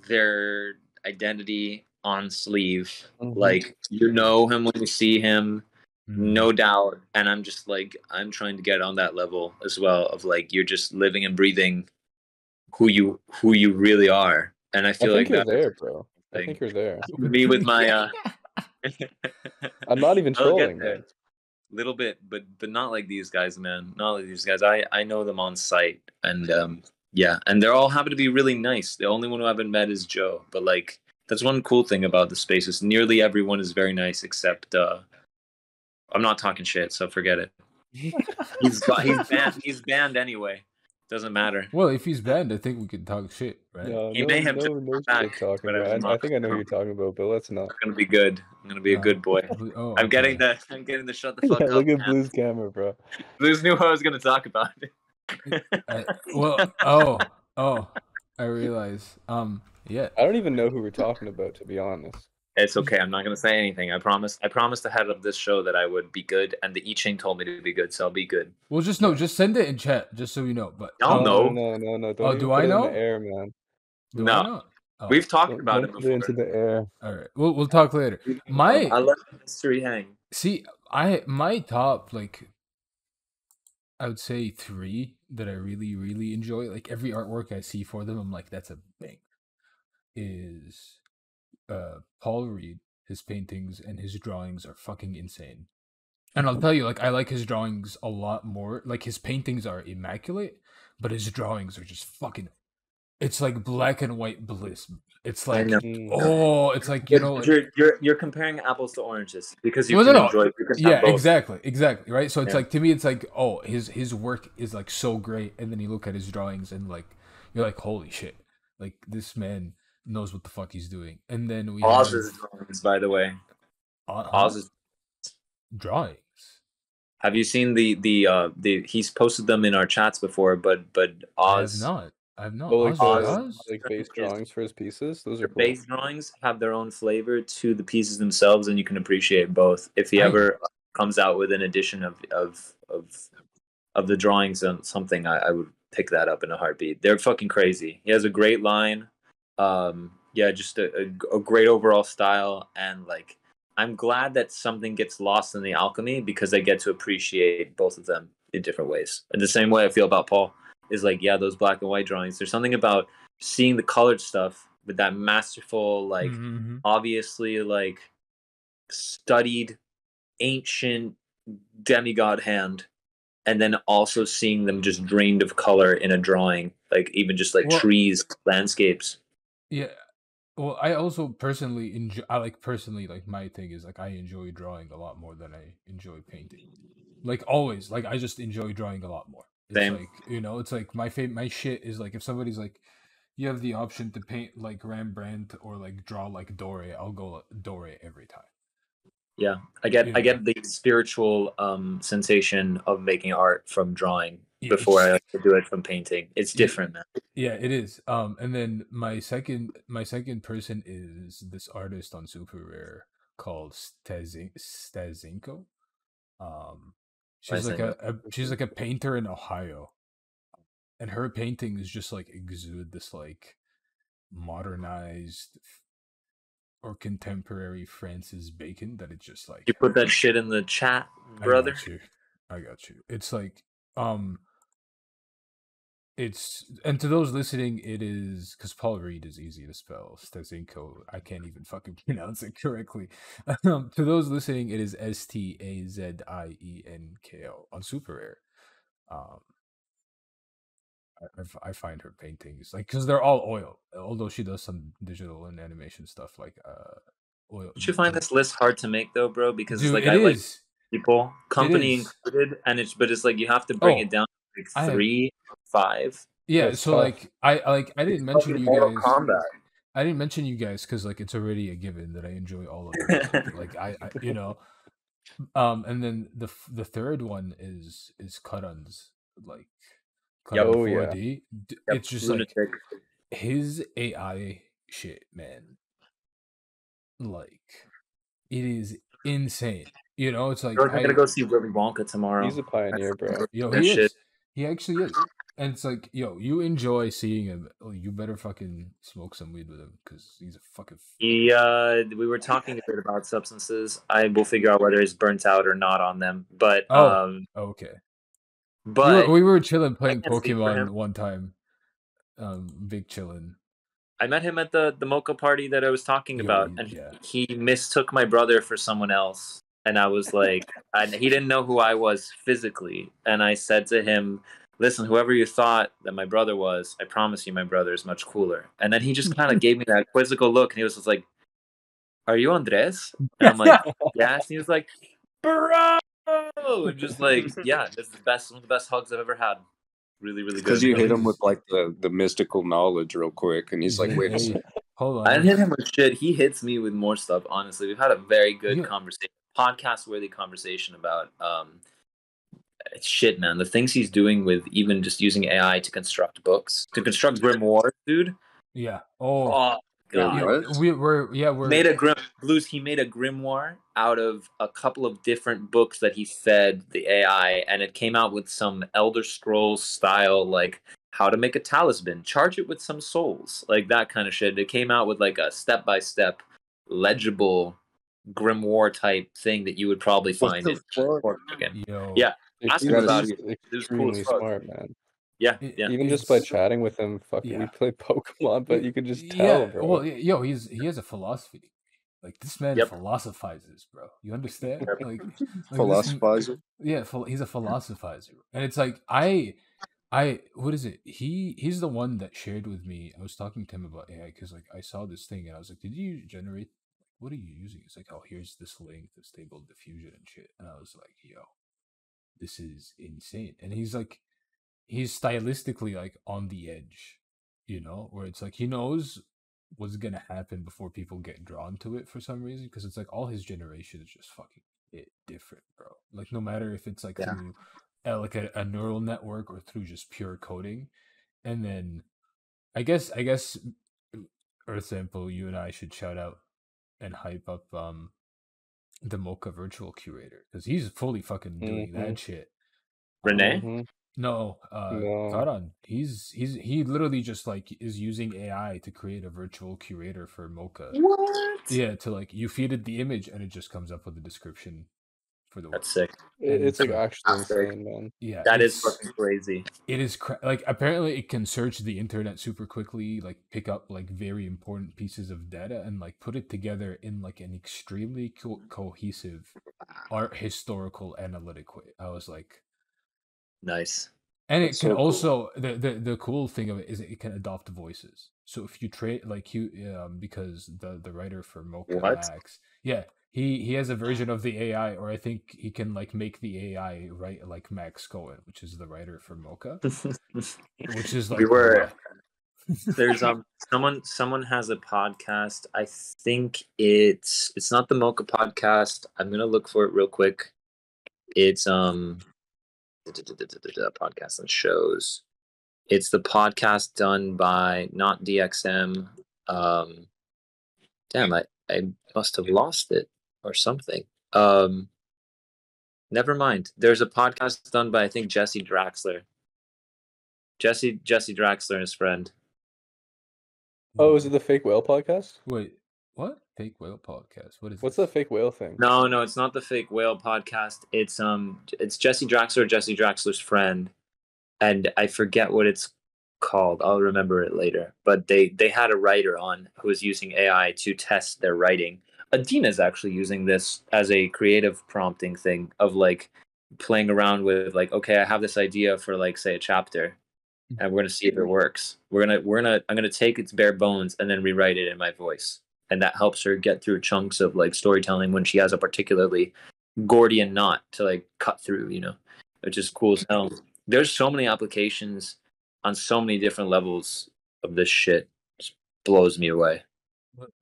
their identity on sleeve, like, you know him when you see him, no doubt. And I'm just like, I'm trying to get on that level as well, of like, you're just living and breathing who you really are. And I feel like you're there, bro. I think you're there. Me with my I'm not even trolling, man. Little bit, but not like these guys, man. Not like these guys. I know them on site, and yeah, and they're all happen to be really nice. The only one who I haven't met is Joe, but like, that's one cool thing about the space is nearly everyone is very nice, except I'm not talking shit, so forget it. He's banned anyway. Doesn't matter. Well, if he's banned, I think we can talk shit, right? No, he may have no shit talking about. I think I know who you're talking about, but let's not. I'm gonna be good. I'm gonna be a good boy. Oh, I'm getting the shut the fuck up. Look at Blue's camera, bro. Blue's knew what I was gonna talk about. I realize. Yeah. I don't even know who we're talking about, to be honest. It's okay. I'm not gonna say anything. I promised ahead of this show that I would be good, and the I-Ching told me to be good, so I'll be good. Well, just send it in chat, just so you know. But I'll know. No. Don't do I know? In the air, man. No. We've talked about it before. Into the air. All right, we'll talk later. I let the mystery hang. See, my top, like, I would say 3 that I really, really enjoy. Like, every artwork I see for them, I'm like, that's a bang. Is Paul Reed. His paintings and his drawings are fucking insane. And I'll tell you, like, I like his drawings a lot more. Like, his paintings are immaculate, but his drawings are just fucking... It's like black and white bliss. It's like, it's like, you know... Like, you're comparing apples to oranges, because you can enjoy... Yeah, exactly, right? So it's like, to me, it's like, oh, his work is, like, so great, and then you look at his drawings, and, like, you're like, holy shit. Like, this man knows what the fuck he's doing. And then we Oz's drawings, by the way. Oz's drawings. Have you seen the he's posted them in our chats before, but Oz... I have not. Well, like base drawings for his pieces. Those are cool. Base drawings have their own flavor to the pieces themselves, and you can appreciate both. If he ever comes out with an edition of the drawings on something, I would pick that up in a heartbeat. They're fucking crazy. He has a great line. Just a great overall style, and like, I'm glad that something gets lost in the alchemy, because I get to appreciate both of them in different ways. In the same way I feel about Paul. Is like, yeah, those black and white drawings, there's something about seeing the colored stuff with that masterful, like, obviously, like, studied ancient demigod hand, and then also seeing them just drained of color in a drawing, like, even just like trees, landscapes. Yeah. Well, I also personally enjoy. Like, my thing is, like, I enjoy drawing a lot more than I enjoy painting. Like, always, like, I just enjoy drawing a lot more. It's Same. like, you know, it's like my shit is like, if somebody's like, you have the option to paint like Rembrandt or like draw like Doré, I'll go Doré every time. Yeah, I get the spiritual sensation of making art from drawing before I like to do it from painting. It's different, man. Yeah, it is. And then my second person is this artist on Super Rare called Stazinko. She's like a painter in Ohio, and her paintings just like exude this like modernized or contemporary Francis Bacon that it's just like, you put that shit in the chat, brother. I got you. It's like and to those listening, it is, because Paul Reed is easy to spell. Stazinko, I can't even fucking pronounce it correctly. To those listening, it is Stazienko on Super Rare. I find her paintings like because they're all oil, although she does some digital and animation stuff like oil. Did you find this list hard to make though, bro? Because Dude, like it I like is. people, company It is. included, and it's like you have to bring it down to like 3, 5. Yeah, it's so tough. I didn't mention you Mortal guys. Kombat. I didn't mention you guys because like it's already a given that I enjoy all of them. Like I you know, and then the third one is Karan's like Karan Oh, 4D. It's just like Lunatic. his AI shit, man. Like it is insane. You know, it's like I'm gonna go see Willy Wonka tomorrow. He's a pioneer, bro. Yo, he is. He actually is. And it's like, yo, you enjoy seeing him. You better fucking smoke some weed with him because he's a fucking. We were talking a bit about substances. I will figure out whether he's burnt out or not on them. But okay. But we were chilling playing Pokemon one time. Big chilling. I met him at the mocha party that I was talking about, and he mistook my brother for someone else. And I was like, he didn't know who I was physically. And I said to him, listen, whoever you thought that my brother was, I promise you my brother is much cooler. And then he just kind of gave me that quizzical look, and he was just like, are you Andres? And I'm like, yes. And he was like, bro! And just like, yeah, this is one of the best hugs I've ever had. Really, really good. Because you hit him with like the mystical knowledge real quick, and he's like, wait a second. Hold on. I didn't hit him with shit. He hits me with more stuff, honestly. We've had a very good conversation, podcast-worthy conversation about shit, man. The things he's doing with even just using AI to construct books, to construct grimoires, dude. Yeah. Oh God. We're made a Blues. He made a grimoire out of a couple of different books that he fed the AI, and it came out with some Elder Scrolls style, like how to make a talisman, charge it with some souls, like that kind of shit. It came out with like a step-by-step, legible grimoire type thing that you would probably find in again. Yeah, ask him about it. It was cool as fuck. Smart, man. Yeah, Even just by chatting with him, we play Pokemon, but you could just tell, bro. Well, yo, he has a philosophy. Like this man philosophizes, bro. You understand? Like philosophizer. He's a philosophizer, and it's like what is it? He's the one that shared with me. I was talking to him about AI because like I saw this thing and I was like, did you generate? What are you using? It's like, oh, here's this link, the stable diffusion and shit. And I was like, yo, this is insane. And he's like, he's stylistically like on the edge, you know, where it's like he knows what's gonna happen before people get drawn to it for some reason, because it's like all his generation is just fucking different, bro. Like no matter if it's like through like a neural network or through just pure coding. And then I guess Earthsample, you and I should shout out and hype up the Mocha virtual curator, because he's fully fucking doing that shit. Renee? No, Karan. He literally just like is using AI to create a virtual curator for Mocha. What? Yeah, to like you feed it the image and it just comes up with a description for the work. That's sick. It's like actually insane, man. Yeah, that is fucking crazy. It is like apparently it can search the internet super quickly, like pick up like very important pieces of data and like put it together in like an extremely cohesive art historical analytic way. I was like, nice. And it can also the cool thing of it is it can adopt voices. So if you trade like because the writer for Mocha Max, he has a version of the AI, or I think he can like make the AI write like Max Cohen, which is the writer for Mocha, which is like there's someone has a podcast. I think it's not the Mocha podcast. I'm gonna look for it real quick. It's podcast and shows. It's the podcast done by not DXM. Damn, I must have lost it or something. Never mind. There's a podcast done by I think Jesse Draxler. Jesse Draxler and his friend. Oh, is it the Fake Whale podcast? Wait, what? Fake Whale podcast? What's the Fake Whale thing? No, it's not the Fake Whale podcast. It's Jesse Draxler's friend, and I forget what it's called. I'll remember it later. But they had a writer on who was using AI to test their writing. Adina's actually using this as a creative prompting thing of like, playing around with like, okay, I have this idea for like say a chapter, and we're gonna see if it works. I'm gonna take its bare bones and then rewrite it in my voice, and that helps her get through chunks of like storytelling when she has a particularly Gordian knot to like cut through, you know, which is cool as hell. There's so many applications on so many different levels of this shit. Just blows me away.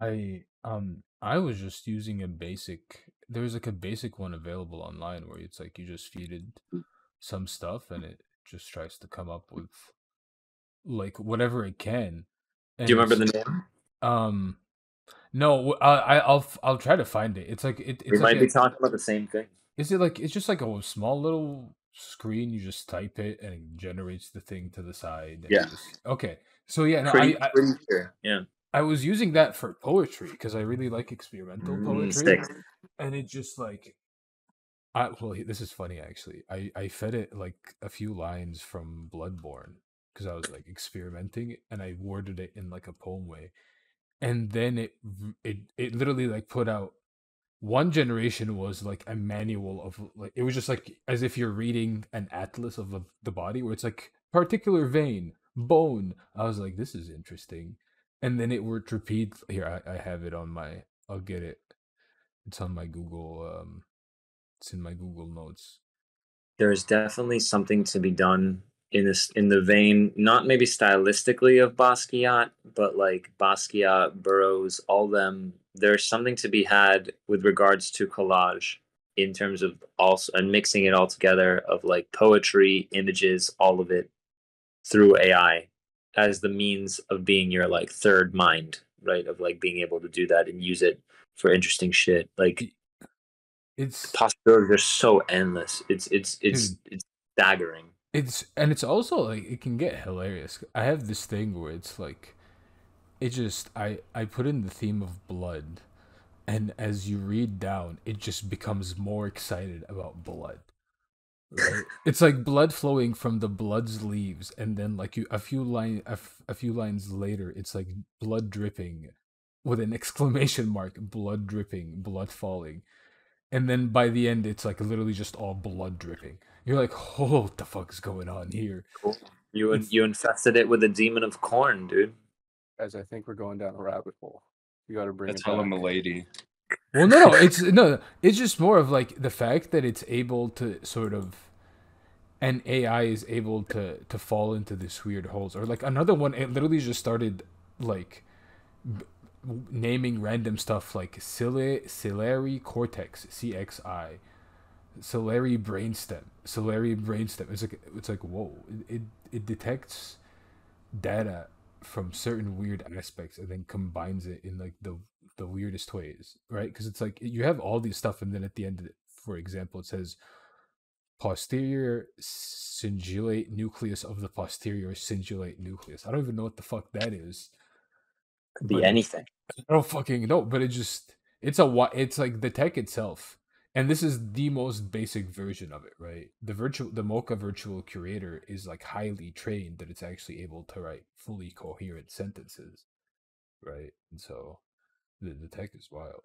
I was just using a basic. There's like a basic one available online where it's like you just feed it some stuff and it just tries to come up with like whatever it can. And do you remember the name? No, I'll try to find it. It's like it's we like might be talking about the same thing. Is it like it's just like a small little screen? You just type it and it generates the thing to the side. Yeah. Okay. So yeah, no, pretty sure. Yeah. I was using that for poetry because I really like experimental poetry, and it just like, this is funny actually. I fed it like a few lines from Bloodborne because I was like experimenting, and I worded it in like a poem way, and then it literally like put out. One generation was like a manual of like it was just like as if you're reading an atlas of the body where it's like particular vein, bone. I was like, this is interesting. And then it would repeat here, I have it on my I'll get it. It's on my Google it's in my Google Notes. There's definitely something to be done in the vein, not maybe stylistically of Basquiat, but like Basquiat, Burroughs, all them. There's something to be had with regards to collage in terms of also and mixing it all together of like poetry, images, all of it through AI as the means of being your like third mind, right? Of like being able to do that and use it for interesting shit. Like it's possibilities are so endless. It's staggering. It's also like it can get hilarious. I have this thing where it's like it just I put in the theme of blood, and as you read down it just becomes more excited about blood, right? It's like blood flowing from the blood's leaves, and then like a few lines later it's like blood dripping with an exclamation mark, blood dripping, blood falling, and then by the end it's like literally just all blood dripping. You're like, oh, what the fuck is going on here? Cool. You infested it with a demon of corn, dude. Guys, I think we're going down a rabbit hole. You got to bring That's it back. hella milady. Well, no, it's just more of like the fact that it's able to sort of, and AI is able to fall into this weird holes. Or like another one, it literally just started like naming random stuff like ciliary cortex, CXI, ciliary brainstem. It's like whoa, it detects data from certain weird aspects and then combines it in like the weirdest ways, right? Because it's like you have all these stuff, and then at the end of it, for example, it says posterior cingulate nucleus of the posterior cingulate nucleus. I don't even know what the fuck that is. Could be anything. I don't fucking know, but it's like the tech itself. And this is the most basic version of it, right? The Mocha virtual curator is like highly trained that it's actually able to write fully coherent sentences, right? And so the tech is wild.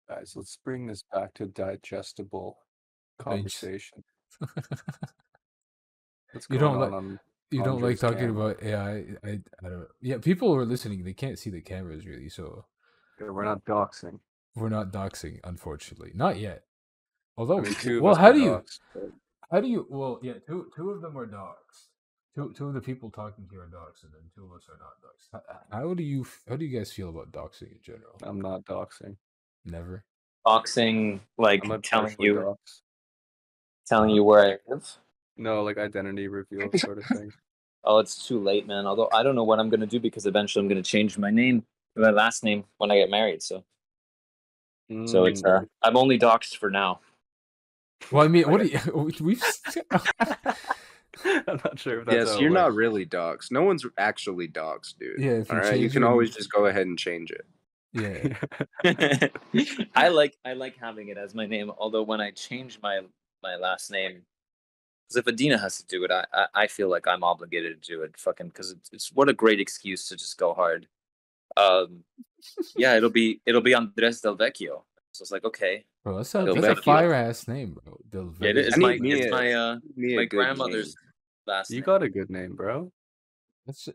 Guys, let's bring this back to digestible conversation. What's going on you don't like talking about AI. I don't know. Yeah, people who are listening, they can't see the cameras really, so yeah, we're not doxing. We're not doxing, unfortunately, not yet. Although, I mean, how do you? Well, yeah, two of them are doxed. Two of the people talking here are doxed, and then two of us are not doxed. How do you guys feel about doxing in general? I'm not doxing. Never. Doxing, like telling you where I live. No, like identity reveal sort of thing. Oh, it's too late, man. Although I don't know what I'm gonna do because eventually I'm gonna change my name, my last name when I get married. So it's I'm only doxed for now. Well, I mean, what do you? We've. I'm not sure if that's. Yes, you're not really doxed. No one's actually doxed, dude. Yeah, if you all right, you can always just go ahead and change it. Yeah. I like having it as my name. Although when I change my last name, because if Adina has to do it, I feel like I'm obligated to do it. Fucking because it's what a great excuse to just go hard. Yeah, it'll be Andres Del Vecchio. So it's like, okay. Bro, that's a fire ass name, bro. Del Vecchio. Yeah, it is. My grandmother's last name. You got a good name, bro.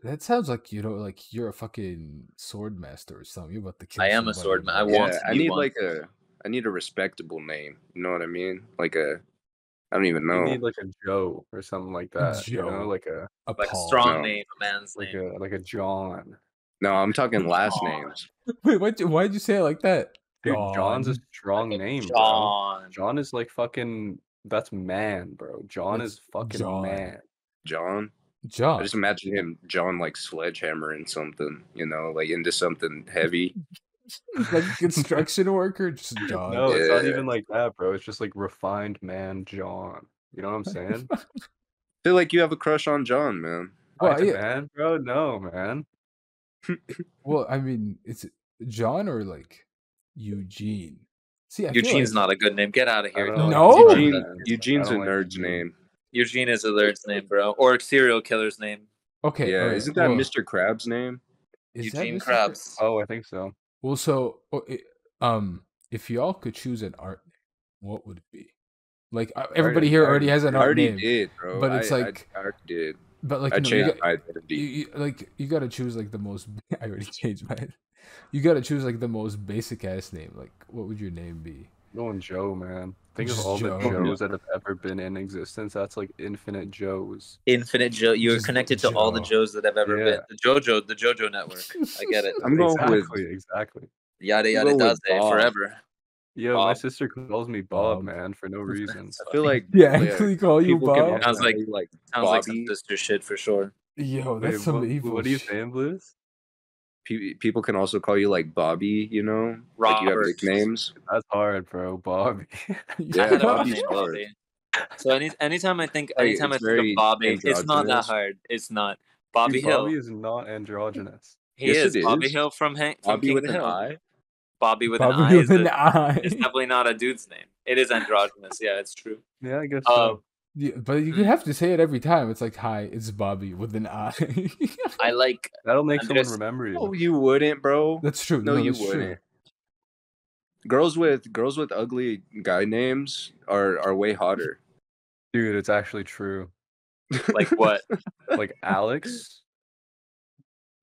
That sounds like, you know, like you're a fucking sword master or something. You're about to kill I am somebody, a swordman. I bro. want to be one. I need a respectable name. You know what I mean? Like I don't even know. You need like a Joe or something like that. Joe. You know, like a strong name, a man's name. Like a John. No, I'm talking last names. Wait, why'd you say it like that? Dude, John's a strong name, bro. John is like fucking. That's man, bro. John is fucking man. John. I just imagine him, John, like sledgehammering something, you know, like into something heavy. Like a construction worker, just John. No, it's not even like that, bro. It's just like refined man John. You know what I'm saying? I feel like you have a crush on John, man. Well, man, bro. No, man. Well, I mean, it's John or like Eugene. See, Eugene's not a good name. Get out of here. No, Eugene's a nerd's name. Eugene is a nerd's name, bro, or a serial killer's name. Okay, yeah, isn't that Mr. Krabs' name? Eugene Krabs. Oh, I think so. Well, so if y'all could choose an art name, what would it be? Like everybody here already has an art name. I already did, bro. But it's like I already did. But like, I changed my identity. You gotta choose like the most. I already changed mine. You gotta choose like the most basic ass name. Like, what would your name be? Going Joe, man. Think of all the Joes that have ever been in existence. That's like infinite Joes. Infinite Joe. You're connected to all the Joes that have ever been. The JoJo network. I get it. I'm going with exactly. Yada yada does it forever. Yo, my sister calls me Bob, man, for no reason. I feel like actually call you Bob. Sounds like some sister shit for sure. Yo, that's some evil. What are you saying, Blues? People can also call you like Bobby, you know? Robert. Like you have nicknames. That's hard, bro. Bobby. Yeah, Bobby's hard. So anytime I think of Bobby, it's not that hard. It's not. Bobby Hill. Bobby is not androgynous. He is. Bobby Hill from Bobby with an Hill. Eye. Bobby with an eye. It's definitely not a dude's name. It is androgynous. Yeah, it's true. Yeah, I guess so. Yeah, but you have to say it every time. It's like, hi, it's Bobby with an eye. I like. That'll make someone remember you. Oh, you wouldn't, bro. That's true. No, you wouldn't. Girls with ugly guy names are way hotter. Dude, it's actually true. Like what? Like Alex.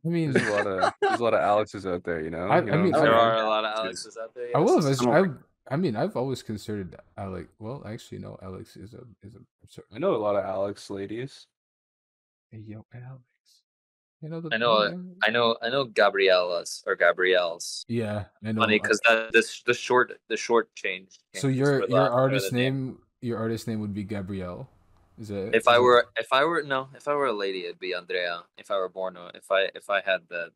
I mean, there's a lot of Alexes out there, you know. There are a lot of Alexes out there. Yes. I mean, I've always considered Alex. Well, actually, no. Alex is a. I know a lot of Alex ladies. Hey, yo, Alex. You know I know Gabrielas or Gabrielles. Yeah, I know. Funny because the short change. So your artist name would be Gabrielle. Is it? If I were a lady, it'd be Andrea. If I were born, if I had the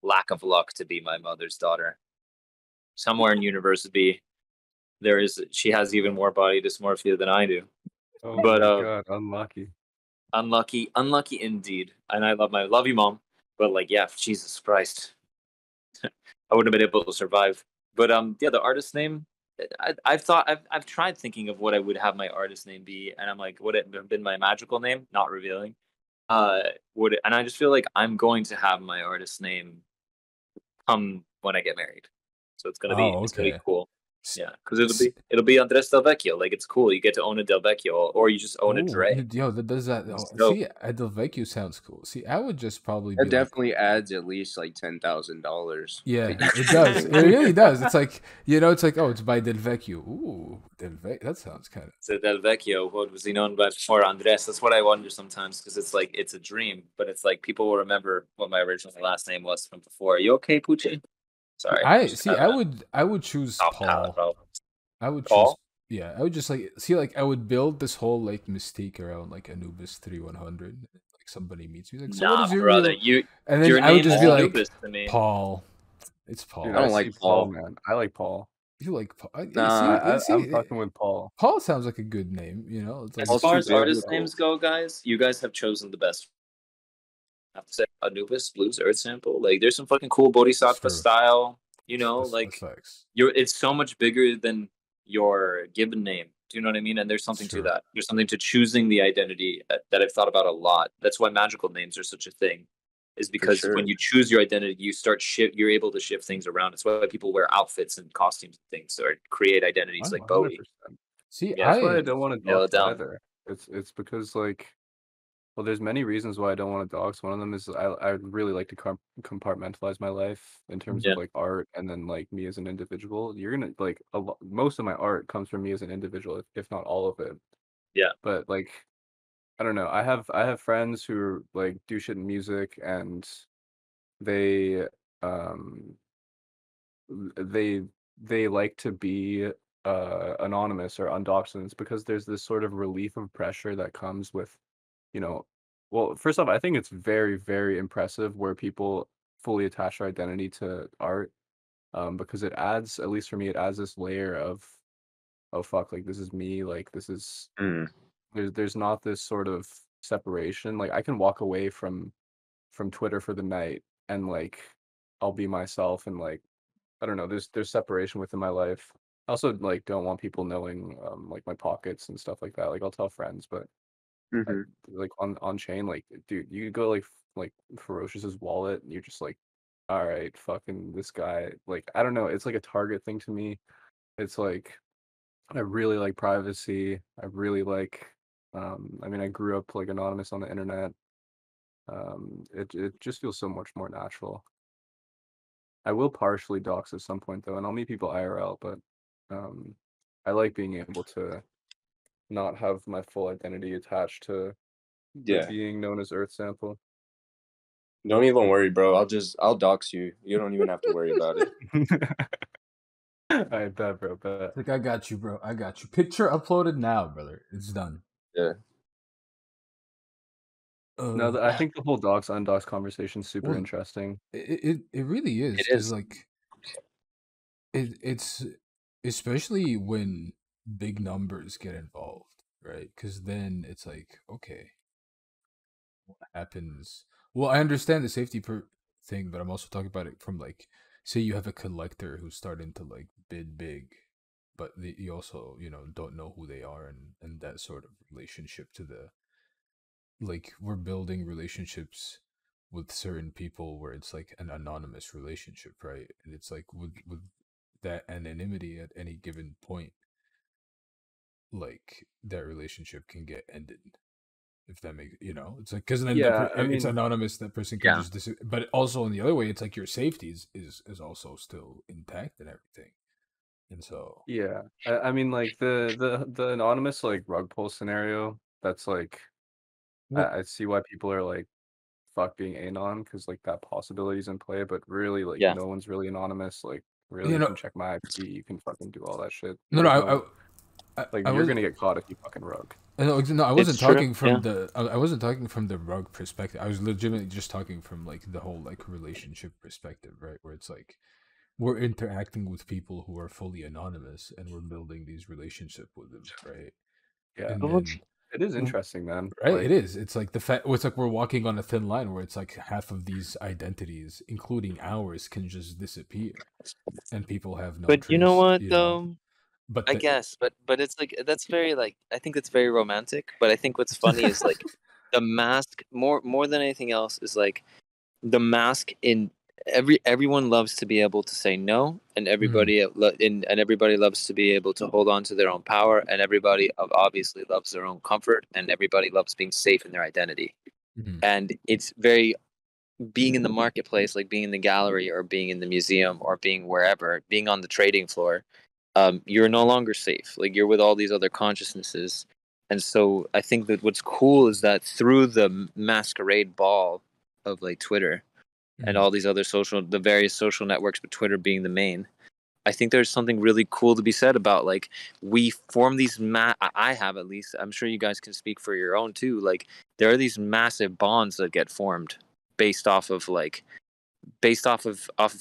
lack of luck to be my mother's daughter. Somewhere in university, she has even more body dysmorphia than I do. Oh my god, unlucky indeed. And I love you, mom. But like, yeah, Jesus Christ, I wouldn't have been able to survive. But yeah, the artist name, I've tried thinking of what I would have my artist name be, and I'm like, would it have been my magical name? Not revealing. Would it? And I just feel like I'm going to have my artist name come when I get married. So it's gonna be cool. Yeah, because it'll be Andres Del Vecchio. Like, it's cool. You get to own a Del Vecchio, or you just own a Dre. Yo, that does that. See, a Del Vecchio sounds cool. See, I would just probably. That definitely adds at least like $10,000. Yeah, it does. It really does. It's like, it's like, oh, it's by Del Vecchio. Ooh, Del Vecchio. That sounds kind of. So Del Vecchio, what was he known by before Andres? That's what I wonder sometimes, because it's like it's a dream, but it's like people will remember what my original last name was from before. Are you okay, Poochie? Sorry. I would choose Paul. I would choose. Yeah, I would just I would build this whole like mystique around like Anubis 3100. Like somebody meets me, like, so what is your brother? And then I would just be like, Paul. It's Paul. Dude, I don't like Paul, man. I like Paul. You like Paul? I'm fucking with Paul. Paul sounds like a good name. It's like, as far as artist names go, guys, you guys have chosen the best. I have to say, Anubis, Blues, Earthsample. Like, there's some fucking cool Bodhisattva style. It's so much bigger than your given name. Do you know what I mean? And there's something to that. There's something to choosing the identity that I've thought about a lot. That's why magical names are such a thing. is because sure. when you choose your identity, you're able to shift things around. It's why people wear outfits and costumes and things, or create identities like Bowie. 100%. See, Yeah. That's why I don't want to Nail dox it down. either. It's because like, well, there's many reasons why I don't want to dox. One of them is I really like to compartmentalize my life in terms Yeah. of like art and then like me as an individual. You're gonna like most of my art comes from me as an individual, if not all of it. Yeah. But like, I don't know. I have friends who like do shit in music, and they um they they like to be anonymous or undoxed, and it's because there's this sort of relief of pressure that comes with, you know, well, first off, I think it's very, very impressive where people fully attach their identity to art, because it adds, at least for me, it adds this layer of, oh fuck, like this is me, like this is there's not this sort of separation. Like I can walk away from Twitter for the night, and like I'll be myself, and like I don't know, there's separation within my life. I also like don't want people knowing like my pockets and stuff like that. Like I'll tell friends, but like on chain, like dude, you go like Ferocious's wallet, and you're just like, all right, fucking this guy. Like I don't know, it's like a target thing to me. It's like I really like privacy. I really like I mean I grew up like anonymous on the internet. It just feels so much more natural. I will partially dox at some point though, and I'll meet people IRL, but I like being able to not have my full identity attached to being known as Earthsample. Don't even worry, bro. I'll dox you. You don't even have to worry about it. I bet, bro. Bet. Like I got you, bro. I got you. Picture uploaded now, brother. It's done. Yeah. No, I think the whole dox undox conversation is super interesting. It really is. It Because is. like it's especially when big numbers get involved, right? Because then it's like, okay, what happens? Well, I understand the safety thing, but I'm also talking about it from like, say you have a collector who's starting to like bid big, but you also don't know who they are, and that sort of relationship to the, like, we're building relationships with certain people where it's like an anonymous relationship, right? And it's like with that anonymity at any given point, like that relationship can get ended, if that makes, it's like, because then Yeah, I it's mean, anonymous, that person can Yeah. just but also in the other way, it's like your safety is also still intact and everything. And so yeah, I mean, like the anonymous like rug pull scenario. That's like, I see why people are like, fuck being anon, because like that possibility is in play. But really, like Yeah. no one's really anonymous. Like really, You you know- can check my IP, you can fucking do all that shit. no, There's I you're was gonna get caught if you fucking rug. no, I It's wasn't true, talking from yeah. the I wasn't talking from the rug perspective. I was legitimately just talking from like the whole like relationship perspective, right? Where it's like we're interacting with people who are fully anonymous, and we're building these relationships with them, right? Yeah, And then it is interesting, man. right, Like, it is. It's like the fact. It's like we're walking on a thin line where it's like half of these identities, including ours, can just disappear, and people have no But you know trace. what, though? But I guess, but it's like that's very like I think that's very romantic. But I think what's funny is like the mask more than anything else is like the mask in everyone loves to be able to say no, and everybody and everybody loves to be able to hold on to their own power, and everybody obviously loves their own comfort, and everybody loves being safe in their identity. And it's very being in the marketplace, like being in the gallery or being in the museum or being wherever, being on the trading floor. You're no longer safe. Like you're with all these other consciousnesses. And so I think that what's cool is that through the masquerade ball of like Twitter and all these other the various social networks, but Twitter being the main, I think there's something really cool to be said about like we form these I have, at least, I'm sure you guys can speak for your own too. Like there are these massive bonds that get formed based off of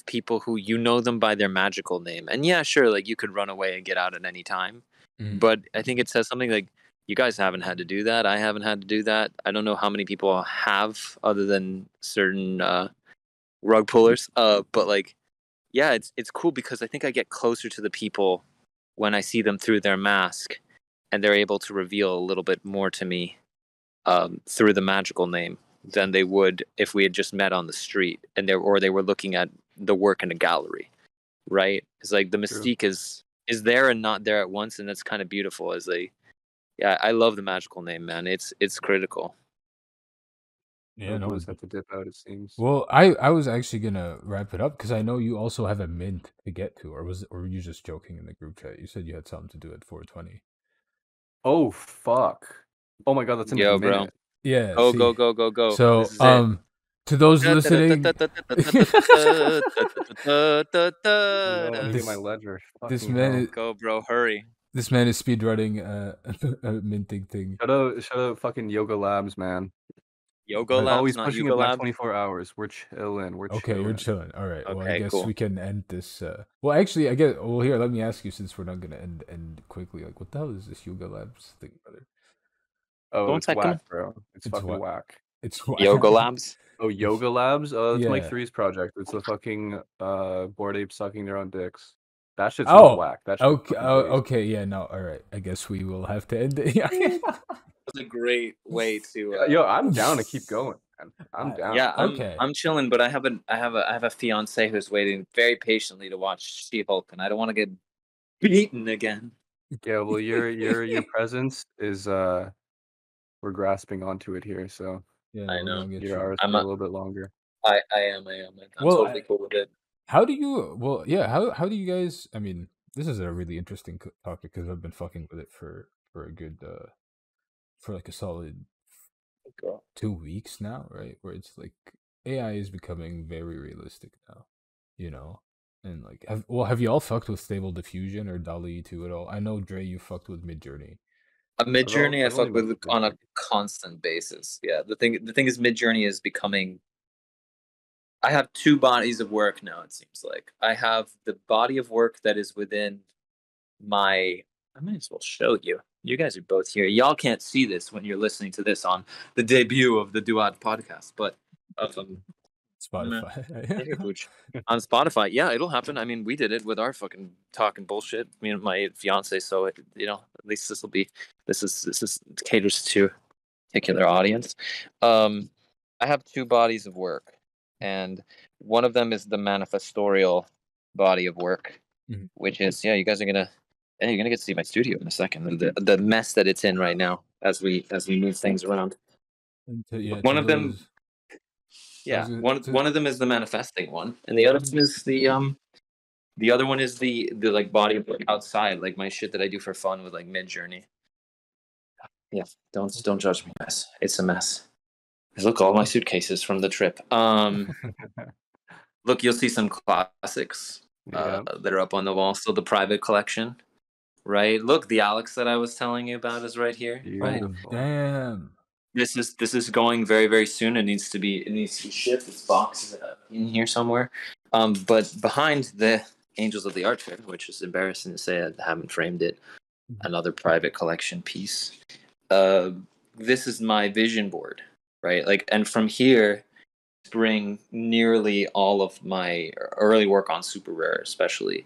people who them by their magical name. And yeah, sure, like you could run away and get out at any time. But I think it says something like you guys haven't had to do that. I haven't had to do that. I don't know how many people have other than certain rug pullers. But like, yeah, it's cool because I think I get closer to the people when I see them through their mask, and they're able to reveal a little bit more to me through the magical name. than they would if we had just met on the street and they were looking at the work in a gallery, right? It's like the mystique is there and not there at once, and that's kind of beautiful. Yeah, I love the magical name, man. It's critical. Yeah, no, have to dip out, it seems. Well, I was actually gonna wrap it up because I know you also have a mint to get to, or were you just joking in the group chat? You said you had something to do at 420. Oh fuck! Oh my god, that's in a minute. Bro. Yeah. Oh, see, go. So to those listening, Let me get my ledger. This man is, go, bro, hurry. This man is speedrunning a minting thing. Shout out fucking Yoga Labs, man. Yoga Labs, always not pushing Yuga it back Lab. 24 hours. We're chilling. Okay, you're chilling. All right. Well, Okay, I guess cool. we can end this. Well, actually, I guess. Well, here, let me ask you, since we're not gonna end quickly. Like, what the hell is this Yoga Labs thing, brother? Oh, Don't it's take whack, them. bro. It's fucking whack. It's whack. Yoga Labs. Oh, Yoga Labs. It's Yeah. Mike 3's project. It's the fucking Bored Apes sucking their own dicks. That shit's whack. That shit's okay. Okay. Yeah. No. All right. I guess we will have to end it. That's a great way to. Yo, I'm down to keep going, man. I'm down. Yeah, Okay. I'm chilling, but I have a fiance who's waiting very patiently to watch She-Hulk, and I don't want to get beaten again. Yeah, well, your presence is we're grasping onto it here, so Yeah, I know. your hours a little bit longer. I am. I'm totally cool with it. How do you? Well, yeah. How do you guys? I mean, this is a really interesting topic because I've been fucking with it for a good for like a solid 2 weeks now, right? Where it's like AI is becoming very realistic now, you know. And like, have you all fucked with Stable Diffusion or DALL-E 2 at all? I know Dre, you fucked with Midjourney. Midjourney, I I've only fuck with messed with on a Midjourney. constant basis. Yeah, the thing is, Midjourney is becoming. I have two bodies of work now. It seems like I have the body of work that is within my. I might as well show you. You guys are both here. Y'all can't see this when you're listening to this on the debut of the Duad podcast, but Spotify. On Spotify, yeah, it'll happen. I mean, we did it with our fucking talking bullshit, me and my fiance. So at least this is caters to a particular audience. I have two bodies of work, and one of them is the manifestorial body of work, which is you guys are you're gonna get to see my studio in a second. The mess that it's in right now as we move things around. One of them. Yeah, one of them is the manifesting one, and the other one is the other one is the like body of work outside, like my shit that I do for fun with like Midjourney. Yeah, don't judge me, guys. It's a mess. Look, all my suitcases from the trip. Look, you'll see some classics that are up on the wall. So the private collection, right? Look, the Alex that I was telling you about is right here. Right? Oh, damn. This is going very, very soon. It needs to be shipped. Its box in here somewhere. But behind the Angels of the Art Fair, which is embarrassing to say, I haven't framed it. Another private collection piece. This is my vision board, right? Like, and from here, bring nearly all of my early work on Super Rare, especially.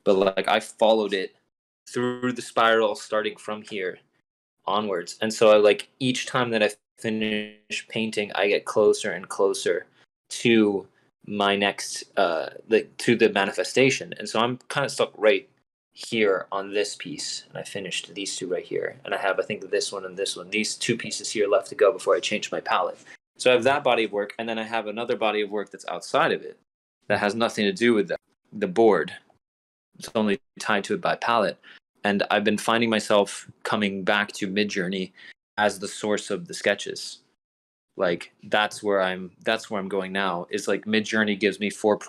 But like, I followed it through the spiral, starting from here onwards, and so I like each time that I finish painting, I get closer and closer to my next to the manifestation, and so I'm kind of stuck right here on this piece, and I finished these two right here, and I have I think this one and this one, these two pieces here left to go before I change my palette. So I have that body of work, and then I have another body of work that's outside of it that has nothing to do with the board. It's only tied to it by palette. And I've been finding myself coming back to Midjourney as the source of the sketches. Like that's where I'm going now. Is like Midjourney gives me four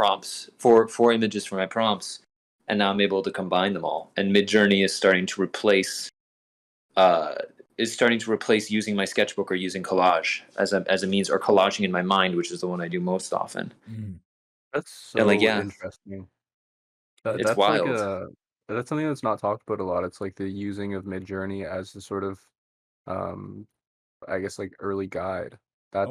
images for my prompts, and now I'm able to combine them all. And Midjourney is starting to replace using my sketchbook or using collage as a means, or collaging in my mind, which is the one I do most often. That's so interesting. It's wild. Like that's something that's not talked about a lot. It's like the using of Midjourney as the sort of, I guess like early guide. I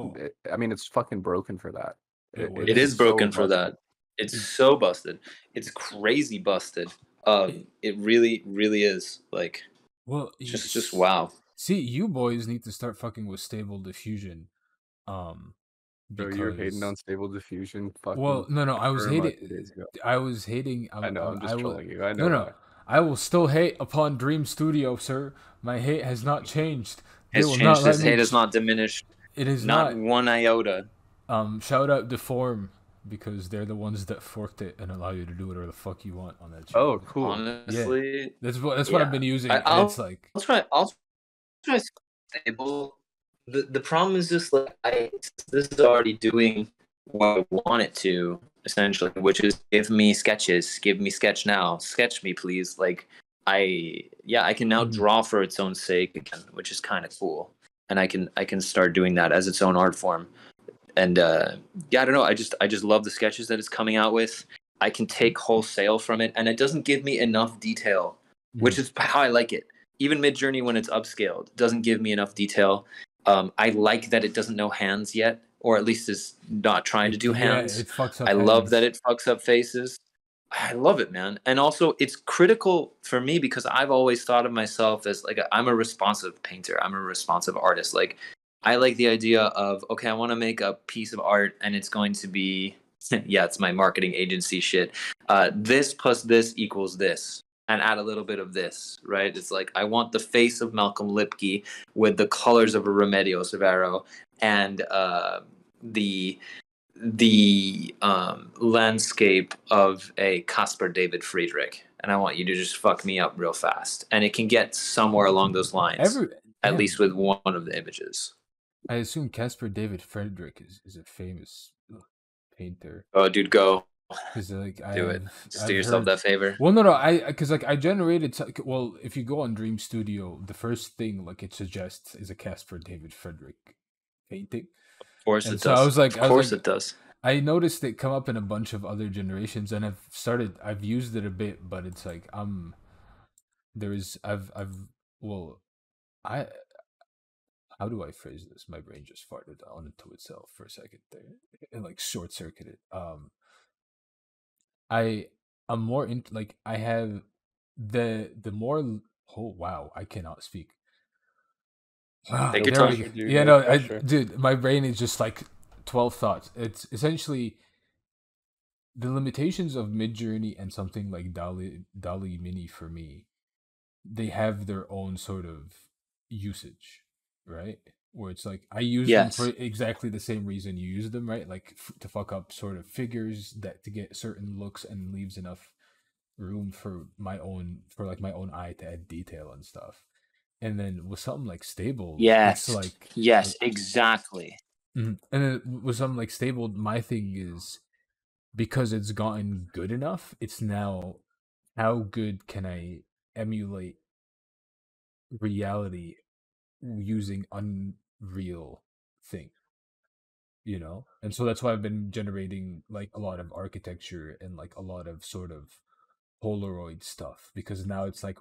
mean, it's fucking broken for that. It is broken for that. It's so busted. It's crazy busted. It really, really is. Like, well, just wow. See, you boys need to start fucking with Stable Diffusion. Bro, you were hating on Stable Diffusion. Well, no, I was hating. 2 days ago. I was hating. I know. I'm just trolling you. I know. No. I will still hate upon Dream Studio, sir. My hate has not changed. His hate has not diminished. It is not one iota. Shout out Deform, because they're the ones that forked it and allow you to do whatever the fuck you want on that channel. Oh, cool. Honestly, yeah. That's what I've been using. It's like I'll try Stable. The problem is just like this is already doing what I want it to, essentially, which is give me sketches, give me sketch now, sketch me please. Like I can now draw for its own sake again, which is kind of cool, and I can start doing that as its own art form. And I don't know, I just love the sketches that it's coming out with. I can take wholesale from it, and it doesn't give me enough detail, which is how I like it. Even Midjourney, when it's upscaled, doesn't give me enough detail. I like that it doesn't know hands yet, or at least is not trying to do hands. Yeah, it fucks up hands. Love that it fucks up faces. I love it, man. And also, it's critical for me because I've always thought of myself as like I'm a responsive painter. I'm a responsive artist. Like I like the idea of, okay, I want to make a piece of art, and it's going to be, yeah, it's my marketing agency shit. This plus this equals this. And add a little bit of this, right? It's like I want the face of Malcolm Lipke with the colors of a Remedios Severo and the landscape of a Caspar David Friedrich. And I want you to just fuck me up real fast. And it can get somewhere along those lines, at least with one of the images. I assume Caspar David Friedrich is a famous painter. Oh, dude, go. Because like do it, just do yourself that favor. Well, no, because like I generated. Well, if you go on Dream Studio, the first thing like it suggests is a Caspar David Friedrich painting. Of course it does. So I was like, it does. I noticed it come up in a bunch of other generations, and I've used it a bit, but it's like how do I phrase this? My brain just farted on into itself for a second there, and like short circuited. I'm more into like I have the more oh wow, I cannot speak. Take your time. Yeah, no, dude, my brain is just like 12 thoughts. It's essentially the limitations of Midjourney and something like DALL-E Mini for me. They have their own sort of usage, right? Where it's like I use them for exactly the same reason you use them, right? Like to fuck up sort of figures to get certain looks and leaves enough room for my own eye to add detail and stuff. And then with something like Stable, it's like exactly. And then with something like Stable, my thing is because it's gotten good enough, it's now how good can I emulate reality using unreal thing, you know? And so that's why I've been generating like a lot of architecture and like a lot of sort of Polaroid stuff, because now it's like,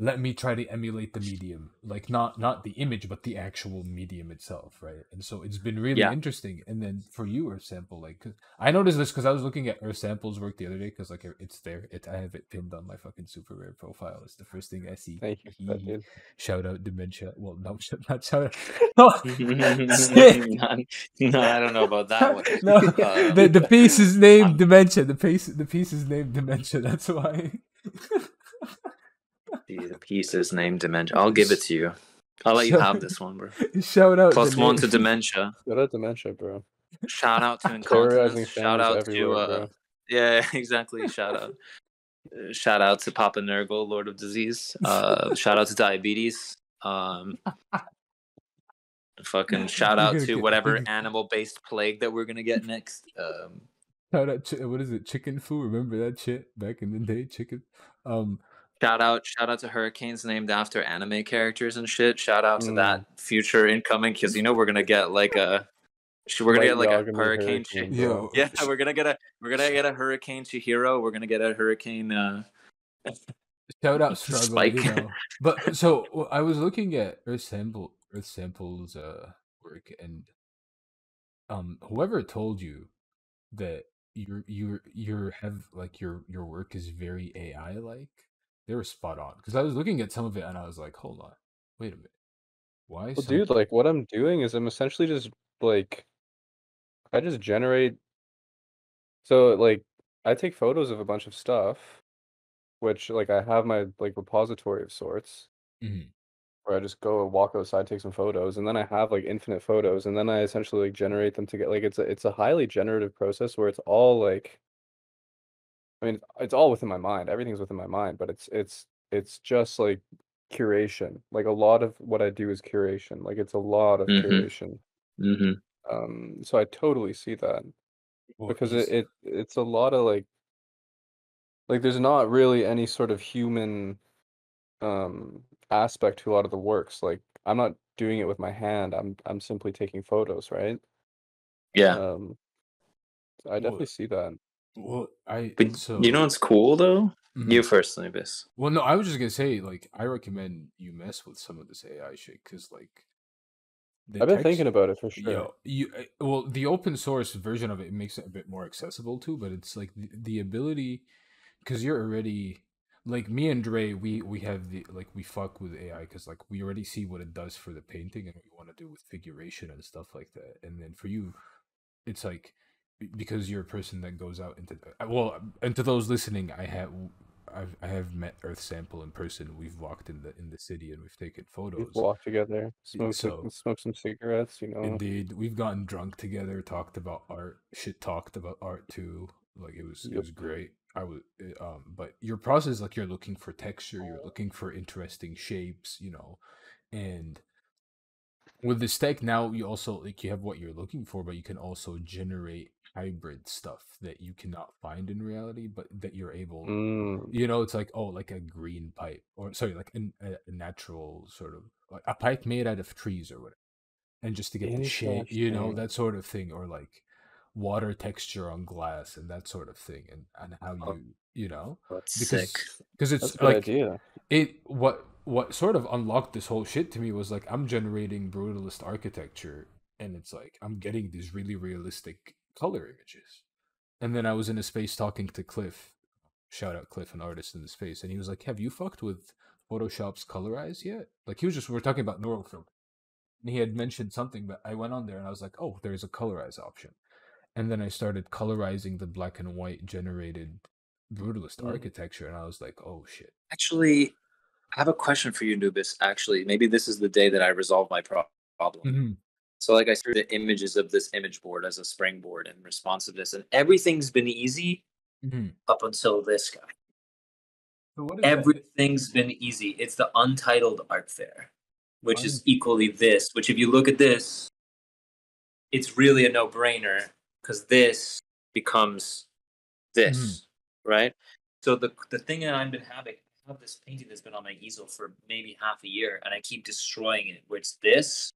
let me try to emulate the medium, like not the image but the actual medium itself, right? And so it's been really interesting. And then for you, Earthsample, like cause I noticed this because I was looking at Earthsample's work the other day, because like it's there, I have it pinned on my fucking super rare profile. It's the first thing I see. Thank you for that, dude. Shout out Dementia. Well, no, not shout out. No, I don't know about that one. No, the piece is named Dementia. The piece is named Dementia. That's why. The piece is named Dementia. I'll give it to you. I'll let you have this one, bro. Shout out. +1 to Dementia. Shout out Dementia, bro. Shout out to Incontinence. Shout out to bro. Yeah, exactly. Shout out to Papa Nurgle, Lord of Disease. Shout out to Diabetes. Fucking shout out to whatever animal-based plague that we're gonna get next. Shout out to, what is it? Chicken foo? Remember that shit back in the day? Chicken. Shout out to hurricanes named after anime characters and shit. Shout out to that future incoming, because you know we're gonna get like a hurricane. Yeah, we're gonna get a hurricane Chihiro. We're gonna get a hurricane. Shout out struggle, Spike. You know. But so I was looking at Earthsample's work, and whoever told you that your work is very AI like, they were spot on, because I was looking at some of it and I was like, hold on, wait a minute, why? Well, dude, like what I'm doing is I'm essentially just like I just generate. So like I take photos of a bunch of stuff, which like I have my like repository of sorts. Where I just go and walk outside, take some photos, and then I have like infinite photos, and then I essentially like generate them to get like it's a highly generative process where it's all like, I mean, it's all within my mind. Everything's within my mind, but it's just like curation. Like a lot of what I do is curation. Like it's a lot of curation. So I totally see that because it's a lot of like there's not really any sort of human aspect to a lot of the works. Like I'm not doing it with my hand. I'm simply taking photos, right? Yeah. I definitely see that. Well, but you know what's cool though? You first, Nubis. Well, no, I was just gonna say, like, I recommend you mess with some of this AI shit because, like, I've been thinking about it for sure. Well, the open source version of it makes it a bit more accessible too, but it's like the ability, because you're already like me and Dre, we have the like we fuck with AI because like we already see what it does for the painting and what you want to do with figuration and stuff like that, and then for you, it's like because you're a person that goes out into and to those listening, I have met Earthsample in person. We've walked in the city and we've taken photos. We've walked together, smoked some cigarettes, you know. Indeed, we've gotten drunk together, talked about art, talked about art too. Like it was great. But your process, like you're looking for texture, you're looking for interesting shapes, you know, and with this tech now you also like you have what you're looking for, but you can also generate hybrid stuff that you cannot find in reality, but that you're able, you know, it's like, oh, like a green pipe, or sorry, like a natural sort of like a pipe made out of trees or whatever, and just to get the shape, you know, that sort of thing, or like water texture on glass and that sort of thing, and how you know, that's because it's that's a like good idea. What sort of unlocked this whole shit to me was like I'm generating brutalist architecture, and it's like I'm getting these really realistic color images, and then I was in a space talking to Cliff, shout out Cliff, an artist in the space, and he was like, "Have you fucked with Photoshop's Colorize yet?" Like we were talking about neural film, and he had mentioned something, but I went on there and I was like, "Oh, there's a Colorize option," and then I started colorizing the black and white generated brutalist architecture, and I was like, "Oh shit!" Actually, I have a question for you, Nubis. Actually, maybe this is the day that I resolve my problem. So, like, I threw the images of this image board as a springboard and responsiveness, and everything's been easy up until this guy. So everything's been easy. It's the Untitled Art Fair, which is equally this. Which, if you look at this, it's really a no-brainer because this becomes this, right? So the thing that I've been having. I have this painting that's been on my easel for maybe half a year, and I keep destroying it. Which this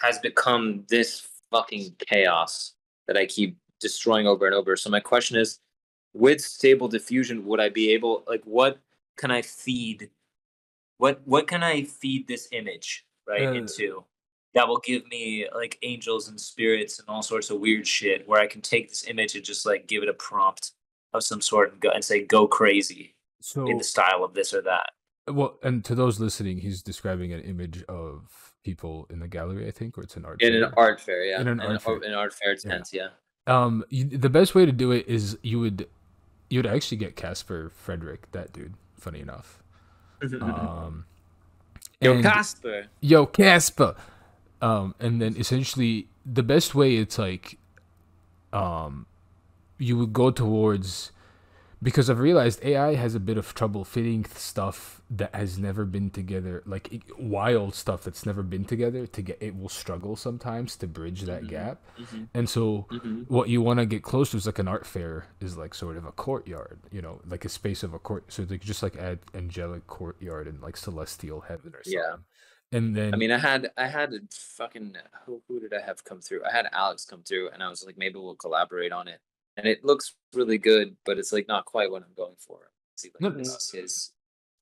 has become this fucking chaos that I keep destroying over and over. So my question is, with Stable Diffusion, would I be able, like, what can I feed? What can I feed this image into that will give me like angels and spirits and all sorts of weird shit, where I can take this image and just like give it a prompt of some sort and say go crazy. So, in the style of this or that. Well, and to those listening, he's describing an image of people in the gallery, I think, or it's an art fair. An art fair, yeah. In an art fair tent, yeah. The best way to do it is you'd actually get Casper Frederick, that dude. Funny enough. Yo, Casper. And then essentially the best way, it's like, you would go towards. Because I've realized AI has a bit of trouble fitting stuff that has never been together, like wild stuff that's never been together. It will struggle sometimes to bridge that gap. And so what you want to get close to is like an art fair is like sort of a courtyard, you know, like a space of a court. So they just like add angelic courtyard and like celestial heaven or something. Yeah. And then I mean, I had a fucking who did I have come through? I had Alex come through, and I was like, maybe we'll collaborate on it. And it looks really good, but it's like not quite what I'm going for. See, like his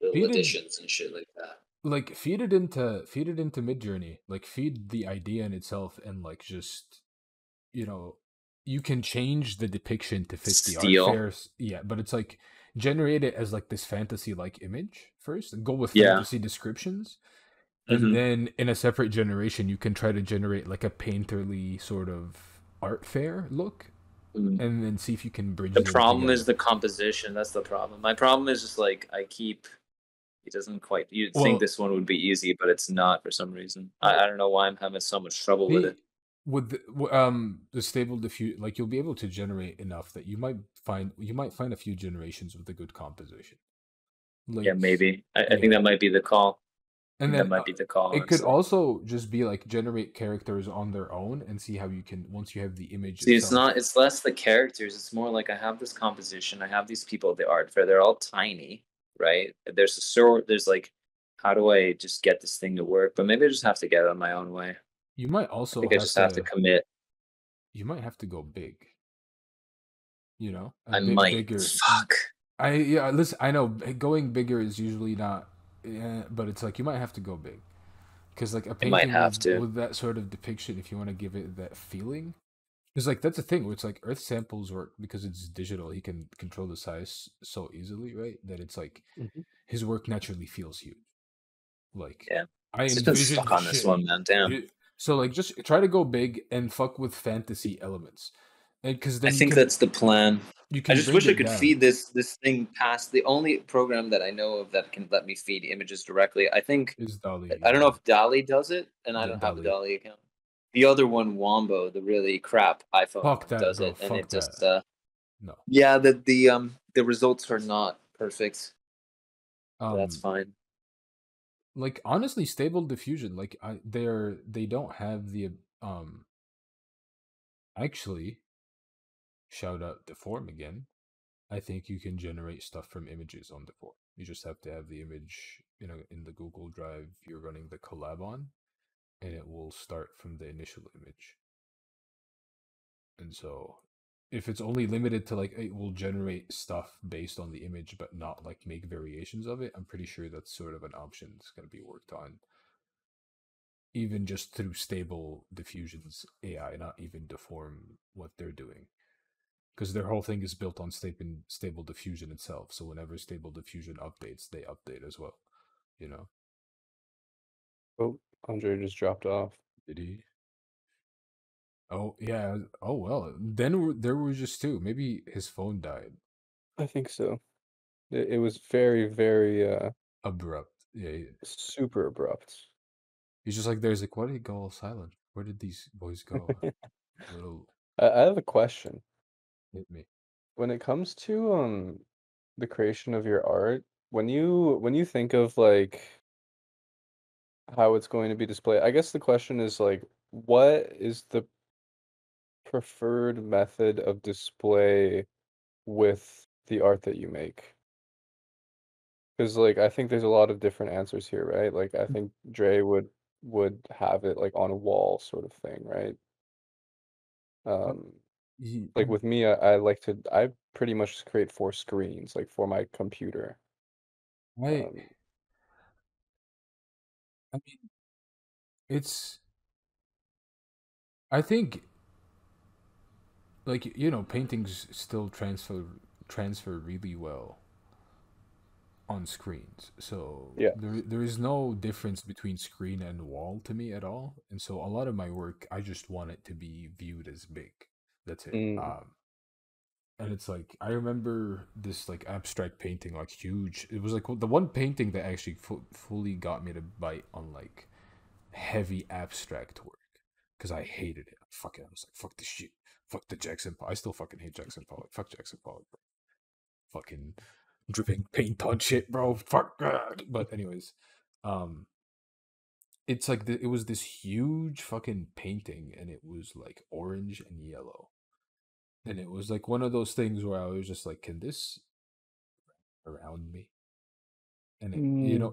little additions and shit like that. Like feed it into Midjourney. Like feed the idea in itself, and like just, you know, you can change the depiction to fit the art fairs. Yeah, but it's like generate it as like this fantasy like image first, and go with fantasy descriptions, And then in a separate generation, you can try to generate like a painterly sort of art fair look, and then see if you can bridge The them problem together. is the composition. That's the problem. My problem is just like it doesn't quite. You'd think this one would be easy, but it's not for some reason. I don't know why I'm having so much trouble with it. With the stable diffuse, like you'll be able to generate enough that you might find a few generations with a good composition. Like, yeah, maybe. I think that might be the call. And then that might be the call. It could also just be like generate characters on their own and see how you can, once you have the image. See, it's less the characters. It's more like I have this composition. I have these people at the art fair. They're all tiny, right? There's like, how do I just get this thing to work? But maybe I just have to get it on my own way. You might also I just have to commit. You might have to go big. You know, I might. Bigger. Fuck. Listen, I know going bigger is usually not, but it's like you might have to go big, because like a painting with that sort of depiction, if you want to give it that feeling, because like that's the thing where it's like Earthsample's work, because it's digital, he can control the size so easily, right? That it's like his work naturally feels huge. Like, yeah, I just been stuck on this one, man. Damn. So like, just try to go big and fuck with fantasy elements, because then I think that's the plan. I just wish I could down. feed this thing past the only program that I know of that can let me feed images directly. I think is DALL-E. I don't know if DALL-E does it, and I don't have a DALL-E account. The other one, Wombo, the really crap iPhone does it, and it just no. Yeah, the results are not perfect. That's fine. Like honestly, Stable Diffusion, like they don't have the actually, shout out Deform again. I think you can generate stuff from images on Deform. You just have to have the image, in the Google Drive you're running the collab on, and it will start from the initial image. And so, if it's only limited to like it will generate stuff based on the image, but not like make variations of it, I'm pretty sure that's sort of an option that's going to be worked on. Even just through Stable Diffusion's AI, not even Deform what they're doing. Because their whole thing is built on Stable Diffusion itself. So whenever Stable Diffusion updates, they update as well. Oh, Andre just dropped off. Did he? Oh, yeah. Oh, well. Then there were just two. Maybe his phone died. I think so. It was very, very abrupt. Yeah. Super abrupt. He's just like, there's like, why did he go all silent? Where did these boys go? I have a question. Hit me. When it comes to the creation of your art, when you think of like how it's going to be displayed, I guess the question is like, what is the preferred method of display with the art that you make? Because like I think there's a lot of different answers here, right? Like I think Dre would have it like on a wall sort of thing, right? Like with me, I pretty much just create 4 screens, like for my computer. I mean, I think, like, paintings still transfer really well on screens. So yeah, there is no difference between screen and wall to me at all. And so a lot of my work, I just want it to be viewed as big. That's it. And it's like, I remember this like abstract painting, like huge. It was like the one painting that actually fully got me to bite on like heavy abstract work, because I hated it. Fuck it. I was like, fuck this shit. Fuck the Jackson Pollock. I still fucking hate Jackson Pollock. Fuck Jackson Pollock, bro. Fucking dripping paint on shit, bro. Fuck God. But anyways, it's like it was this huge fucking painting, and it was like orange and yellow. And it was like one of those things where I was just like, can this around me? And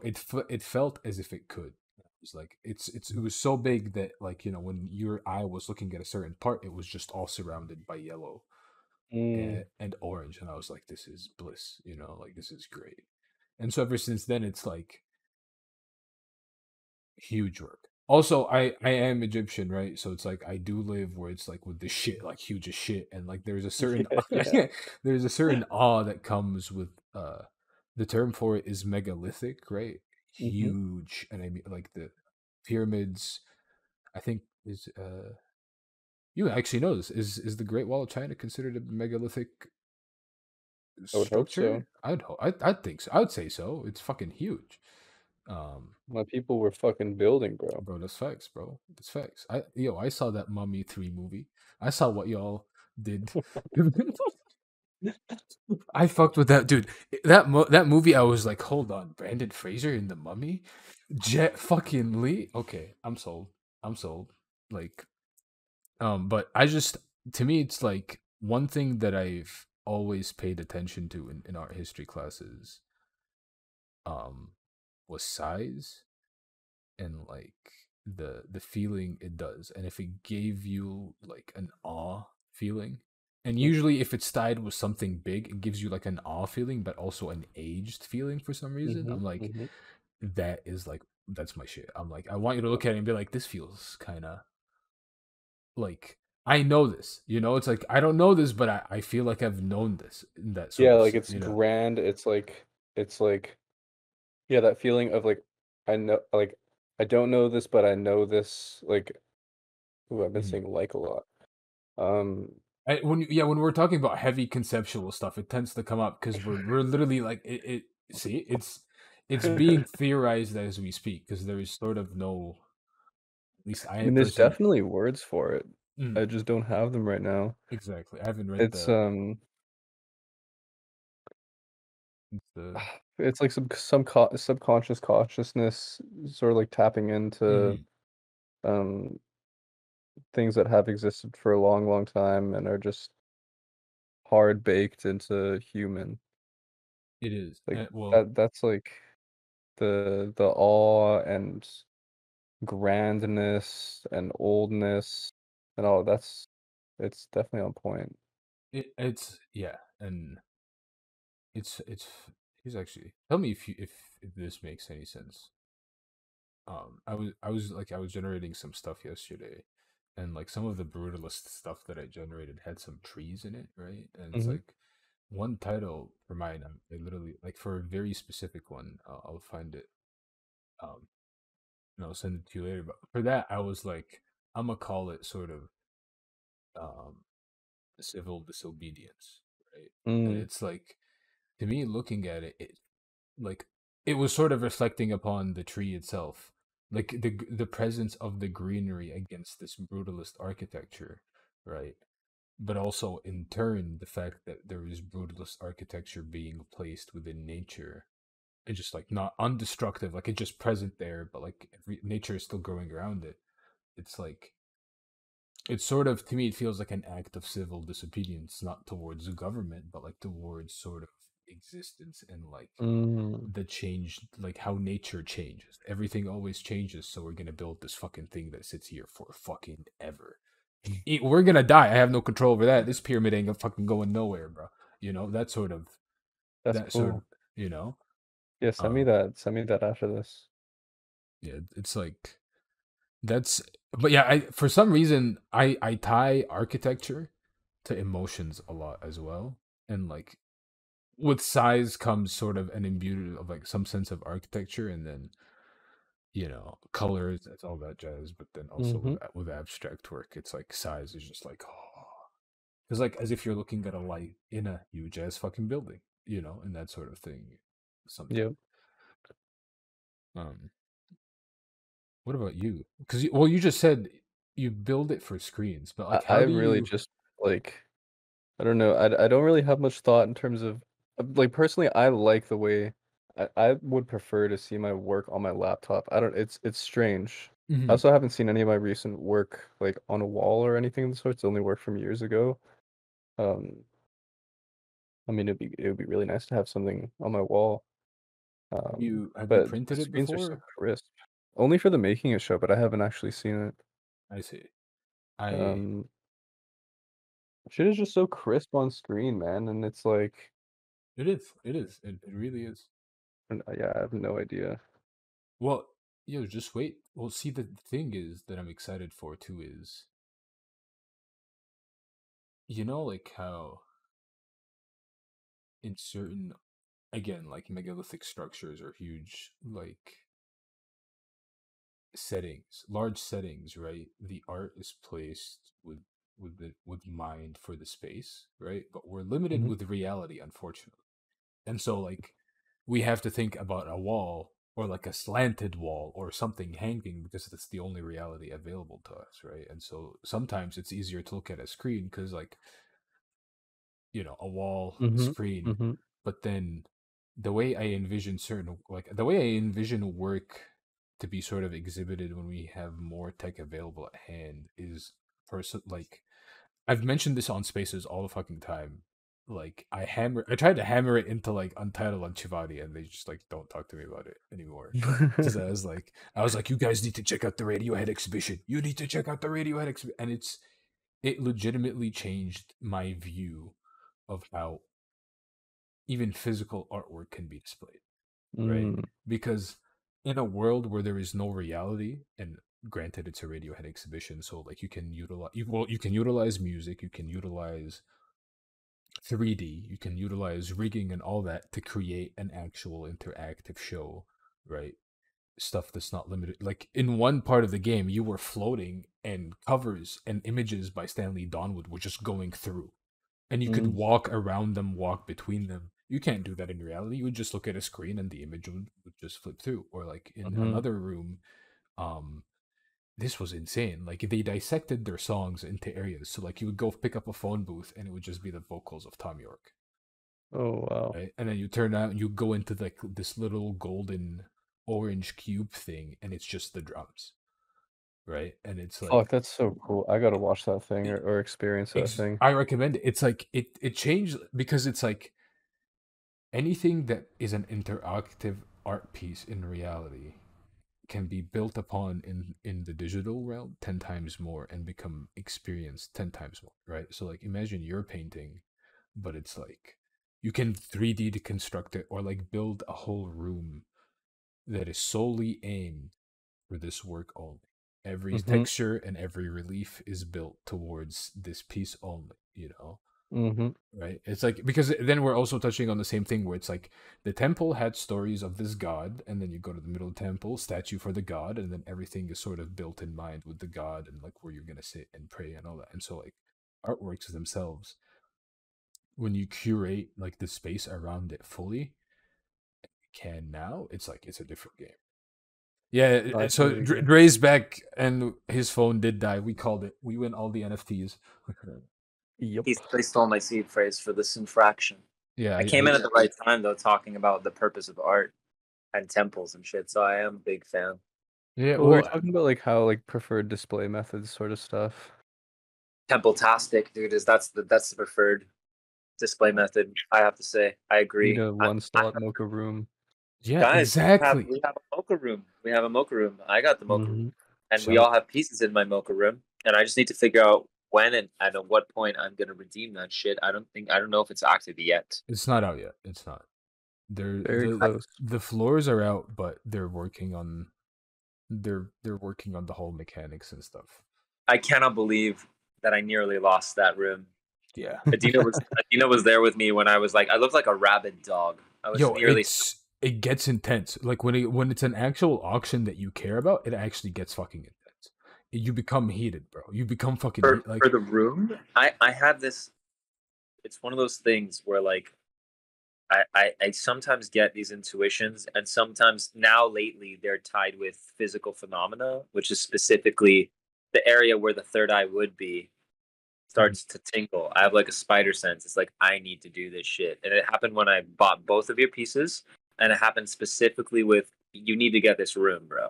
it felt as if it could. It was like it was so big that, like, when your eye was looking at a certain part, it was just all surrounded by yellow and orange, and I was like, this is bliss, like this is great. And so ever since then, it's like huge work. Also, I am Egyptian, right? So it's like I do live where it's like with the shit, like huge as shit, and like there's a certain there's a certain awe that comes with the term for it is megalithic, right? Huge. And I mean, like pyramids. I think is you actually know this is the Great Wall of China considered a megalithic I would hope so. structure? I'd think so. I would say so. It's fucking huge. My people were fucking building, bro. Bro, that's facts, bro. That's facts. I saw that Mummy 3 movie. I saw what y'all did. I fucked with that dude. That movie, I was like, hold on, Brandon Fraser in the Mummy, Jet fucking Lee. Okay, I'm sold. I'm sold. Like, but I just to me, it's like one thing that I've always paid attention to in art history classes, um, was size and like the feeling it does, and if it gave you like an awe feeling. And usually, if it's tied with something big, it gives you like an awe feeling, but also an aged feeling for some reason. I'm like, that is like, that's my shit. I'm like, I want you to look at it and be like, this feels kind of like, I know this. It's like, I don't know this, but I feel like I've known this in that sort Yeah, of, like it's grand. It's like, yeah, that feeling of like, I know, like, I don't know this, but I know this. Like, ooh, I've been saying like a lot. When we're talking about heavy conceptual stuff, it tends to come up because we're literally like see, it's being theorized as we speak because there is sort of no. At least I I mean, there's personally. definitely words for it. I just don't have them right now. Exactly, I haven't read It's the. It's like some subconscious consciousness, sort of like tapping into things that have existed for a long, long time and are just hard baked into human. It is Like well. that's like the awe and grandness and oldness and all it's definitely on point. It's yeah, and it's. He's actually tell me if this makes any sense. I was generating some stuff yesterday, and like some of the brutalist stuff that I generated had some trees in it, right? And it's like one title for mine. I literally like for a very specific one. I'll find it. Um, and I'll send it to you later. But for that, I was like, I'm gonna call it sort of um civil disobedience, right? And it's like to me, looking at it, like it was sort of reflecting upon the tree itself, like the presence of the greenery against this brutalist architecture, right? But also in turn the fact that there is brutalist architecture being placed within nature and just like not undestructive, like it's just present there, but like nature is still growing around it. It's like it's sort of to me it feels like an act of civil disobedience, not towards the government but like towards sort of existence and like the change, like how nature changes. Everything always changes, so we're gonna build this fucking thing that sits here for fucking ever. We're gonna die. I have no control over that. This pyramid ain't gonna fucking going nowhere, bro. That sort of That's that sort cool. of you know. Yeah, send me that. Send me that after this. Yeah, it's like that's. But yeah, I for some reason I tie architecture to emotions a lot as well, and like with size comes sort of an imbued of like some sense of architecture, and then colors, it's all that jazz. But then also with abstract work, it's like size is just like, oh, it's like as if you're looking at a light in a huge ass fucking building, and that sort of thing. Sometimes. Yep. What about you? Because you just said you build it for screens, but like, I how do really you? just like I don't know. I don't really have much thought in terms of like personally I like the way I would prefer to see my work on my laptop. I don't it's strange. I also haven't seen any of my recent work like on a wall or anything of the sort. It's only work from years ago. I mean it would be really nice to have something on my wall. Have you But the printed it screens are so before? crisp. Only for the making it show, but I haven't actually seen it. I see. I Um Shit is just so crisp on screen, man, and it's like It is. It is. It really is. yeah, I have no idea. Well, just wait. Well, see, the thing is that I'm excited for too is, like how in certain, again, like megalithic structures are huge, like settings, large settings, right? The art is placed with mind for the space, right? But we're limited with reality, unfortunately. And so like we have to think about a wall or like a slanted wall or something hanging because that's the only reality available to us, right? And so sometimes it's easier to look at a screen because like, you know, a wall, a screen, but then the way I envision certain, like the way I envision work to be sort of exhibited when we have more tech available at hand is like I've mentioned this on Spaces all the fucking time. Like I tried to hammer it into like Untitled and Chivati, and they just like don't talk to me about it anymore. Because I was like, you guys need to check out the Radiohead exhibition. You need to check out the Radiohead exhibition, and it legitimately changed my view of how even physical artwork can be displayed, right? Because in a world where there is no reality, and granted it's a Radiohead exhibition, so like you can utilize music, you can utilize 3D, you can utilize rigging and all that to create an actual interactive show, right? Stuff that's not limited. Like in one part of the game, you were floating and covers and images by Stanley Donwood were just going through. And you could walk around them, walk between them. You can't do that in reality. You would just look at a screen and the image would just flip through. Or like in another room, this was insane. Like they dissected their songs into areas. So like you would go pick up a phone booth and it would just be the vocals of Tom York. Oh wow. Right? And then you turn out and you go into like this little golden orange cube thing and it's just the drums. Right? And it's like, fuck, that's so cool. I gotta watch that thing or experience that thing. I recommend it. It's like it changed because it's like anything that is an interactive art piece in reality can be built upon in the digital realm 10 times more and become experienced 10 times more, right? So like imagine you're painting, but it's like you can 3D deconstruct it or like build a whole room that is solely aimed for this work only. Every texture and every relief is built towards this piece only, you know? Right? It's like, because then we're also touching on the same thing where it's like the temple had stories of this god, and then you go to the middle temple, statue for the god, and then everything is sort of built in mind with the god and like where you're going to sit and pray and all that. And so, like, artworks themselves, when you curate like the space around it fully, can now, it's like it's a different game. Yeah, so Dre's back and his phone did die. We called it. We win all the NFTs. Yep. They stole my seed phrase for this infraction. Yeah, I came in at the right time though, talking about the purpose of art and temples and shit. So I am a big fan. Yeah, well, we're talking about like how like preferred display methods sort of stuff. Temple-tastic, dude. That's the preferred display method. I have to say, I agree. You know, one-slot mocha room. Yeah, guys, exactly. We have a mocha room. We have a mocha room. I got the mocha room, and we all have pieces in my mocha room. And I just need to figure out when and at what point I'm gonna redeem that shit. I don't know if it's active yet. It's not out yet. It's not. They're very close. The floors are out, but they're working on they're working on the whole mechanics and stuff. I cannot believe that I nearly lost that room. Yeah. Adina was there with me when I was like, I looked like a rabid dog. I was nearly. It gets intense. Like when it's an actual auction that you care about, it actually gets fucking intense. You become heated, bro. You become fucking for the room. I have this. It's one of those things where like I sometimes get these intuitions, and sometimes now lately they're tied with physical phenomena, which is specifically the area where the third eye would be starts to tingle. I have like a spider sense. It's like I need to do this shit, and it happened when I bought both of your pieces, and it happened specifically with you need to get this room, bro,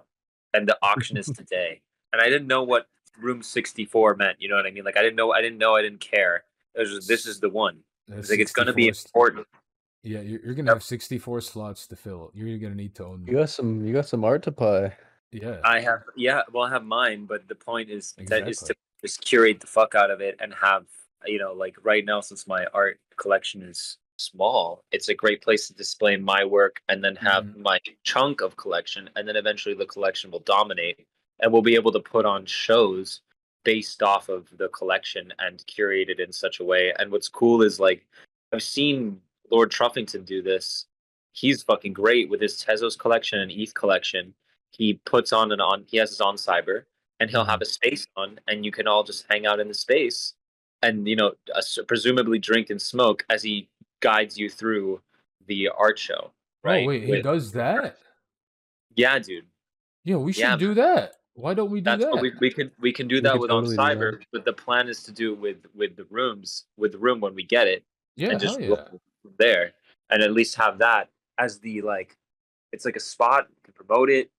and the auction is today. And I didn't know what room 64 meant. You know what I mean? Like I didn't care. It was just, this is the one. It's like it's gonna be important. Yeah, you're gonna have 64 slots to fill. You're gonna need to own. You got some art to buy. Yeah, I have. Yeah, well, I have mine, but the point is that is to just curate the fuck out of it and have, you know, like right now, since my art collection is small, it's a great place to display my work and then have my chunk of collection, and then eventually the collection will dominate, and we'll be able to put on shows based off of the collection and curate it in such a way. And what's cool is like I've seen Lord Truffington do this. He's fucking great with his Tezos collection and ETH collection. he puts on he has his on cyber, and he'll have a space on, and you can all just hang out in the space, and presumably drink and smoke as he guides you through the art show. Right? Oh wait, he does that? Yeah, dude. Yeah, we should do that. Why don't we do That's that? what we can do that with totally on cyber, but the plan is to do with the room when we get it, Yeah, and just hell yeah. roll from there, and at least have that as the it's like a spot to promote it.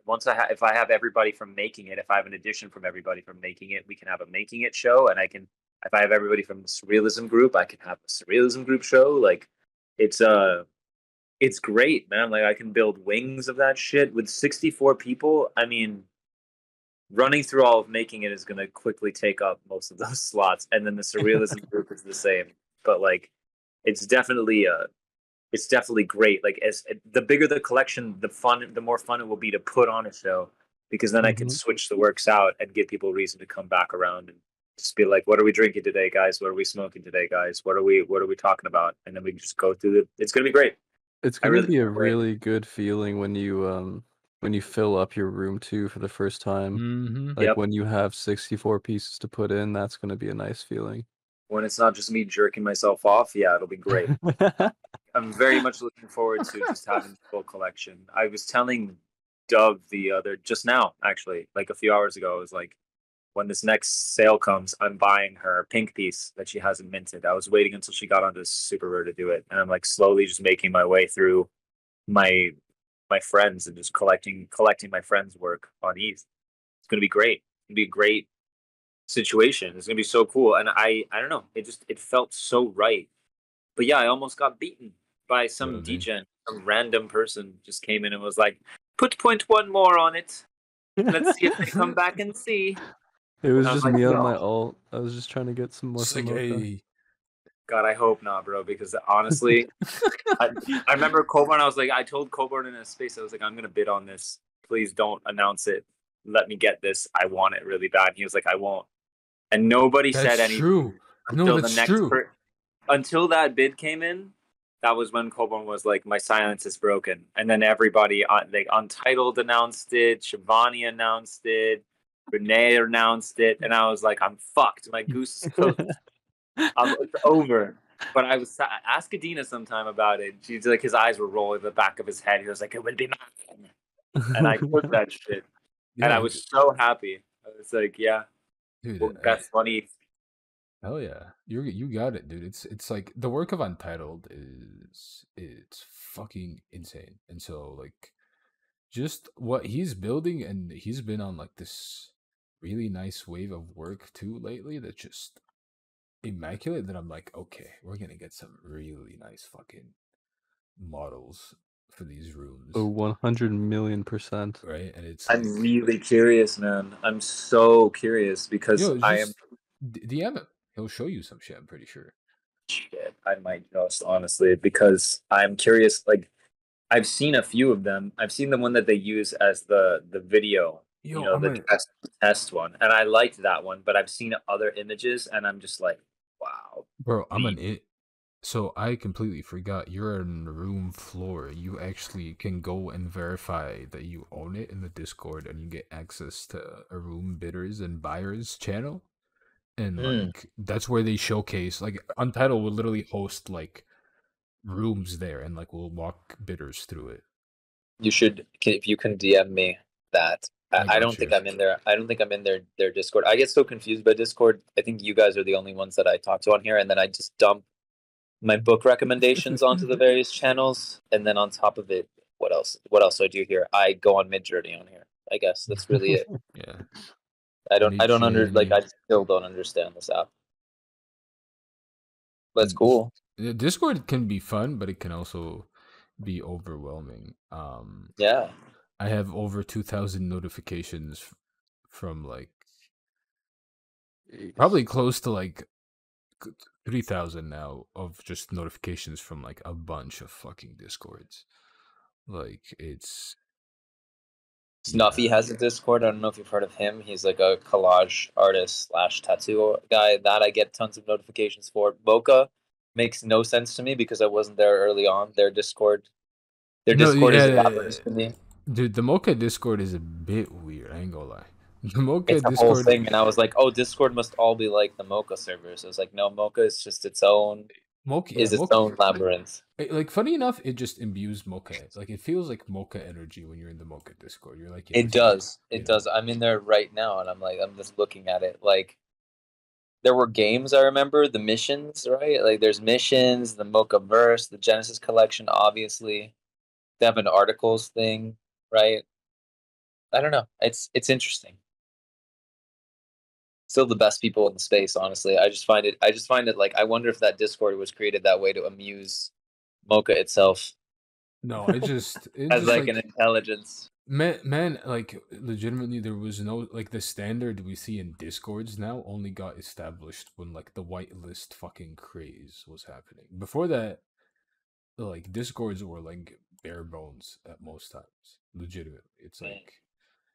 Once if I have everybody from making it, if I have an addition from everybody from making it, we can have a making it show, and if I have everybody from the surrealism group, I can have a surrealism group show. Like, it's great, man. Like, I can build wings of that shit with 64 people. I mean, running through all of making it is going to quickly take up most of those slots, and then the surrealism group is the same. But it's definitely great. Like, as the bigger the collection, the more fun it will be to put on a show, because then I can switch the works out and give people a reason to come back around and just be like, what are we drinking today, guys? What are we smoking today, guys? What are we talking about? And then we can just go through it's going to be great. It's going to be a really good feeling when you fill up your room too for the first time. When you have 64 pieces to put in, that's going to be a nice feeling. When it's not just me jerking myself off, yeah, it'll be great. I'm very much looking forward to just having the full collection. I was telling Doug just now, actually, like a few hours ago, I was like, when this next sale comes, I'm buying her pink piece that she hasn't minted. I was waiting until she got onto Super Rare to do it, and I'm like slowly just making my way through my friends and just collecting my friends' work on ETH. It's gonna be great. It's gonna be a great situation. It's gonna be so cool, and I don't know. It felt so right. But yeah, I almost got beaten by some degen. Some random person just came in and was like, "Put 0.1 more on it. Let's see if they come back and see." It was just me on my ult. I was just trying to get some more from Mocha. God, I hope not, bro, because honestly, I remember Coburn. I told Coburn in a space, I was like, I'm going to bid on this. Please don't announce it. Let me get this. I want it really bad. And he was like, I won't. And nobody said anything. True. No, that's true. Until that bid came in, that was when Coburn was like, my silence is broken. And then everybody, Untitled announced it. Shivani announced it. Renee announced it, and I was like, I'm fucked. My goose is cooked. It's over. But I was ask Adina sometime about it. She's like, his eyes were rolling in the back of his head. He was like, it would be mine. And I put that shit. Yeah, and I was so happy. I was like, yeah. Dude, well, that's funny. Hell yeah. You got it, dude. It's like the work of Untitled it's fucking insane. And so just what he's building, and he's been on this really nice wave of work too lately that's just immaculate, that I'm like, okay, we're gonna get some really nice fucking models for these rooms. Oh, 100,000,000%. Right? And I'm really curious, man. I'm so curious because I am DM him. He'll show you some shit, I'm pretty sure. Shit, I might just, honestly, because I'm curious. I've seen a few of them. I've seen the one that they use as the video, the test one, and I liked that one. But I've seen other images, and I'm just like, wow, bro. So I completely forgot. You're on the room floor. You actually can go and verify that you own it in the Discord, and you get access to a room bidders and buyers channel, and that's where they showcase. Untitled will literally host rooms there, and we'll walk bidders through it. You should, if you can DM me that. I don't think I'm in there. I don't think I'm in their Discord. I get so confused by Discord. I think you guys are the only ones that I talk to on here, and then I just dump my book recommendations onto the various channels, and then on top of it, what else do I do here? I go on Midjourney on here. I guess that's really it. Yeah. I still don't understand this app. But it's cool. Discord can be fun, but it can also be overwhelming. Yeah. I have over 2,000 notifications from probably close to 3,000 now of just notifications from a bunch of fucking Discords. It's Snuffy has a Discord. I don't know if you've heard of him. He's like a collage artist / tattoo guy that I get tons of notifications for. Boca makes no sense to me because I wasn't there early on. Their Discord is flappers to me. Dude, the Mocha Discord is a bit weird. I ain't gonna lie. The Mocha It's a whole thing, and I was like, "Oh, Discord must all be like the Mocha servers." I was like, "No, Mocha is just its own, its own labyrinth." Like, funny enough, it just imbues Mocha. Like, it feels like Mocha energy when you're in the Mocha Discord. You're like, it does. It does. I'm in there right now, and I'm just looking at it. Like, there were games I remember, the missions, right? Like, there's missions, the Mocha verse, the Genesis collection, obviously. They have an articles thing, right? I don't know. It's interesting. Still the best people in the space, honestly. I just find it like, I wonder if that Discord was created that way to amuse Mocha itself. No, it just as like an intelligence. Man, like, legitimately, there was no, like, the standard we see in Discords now only got established when, like, the whitelist fucking craze was happening. Before that, like, Discords were like bare bones at most times. Legitimately, it's like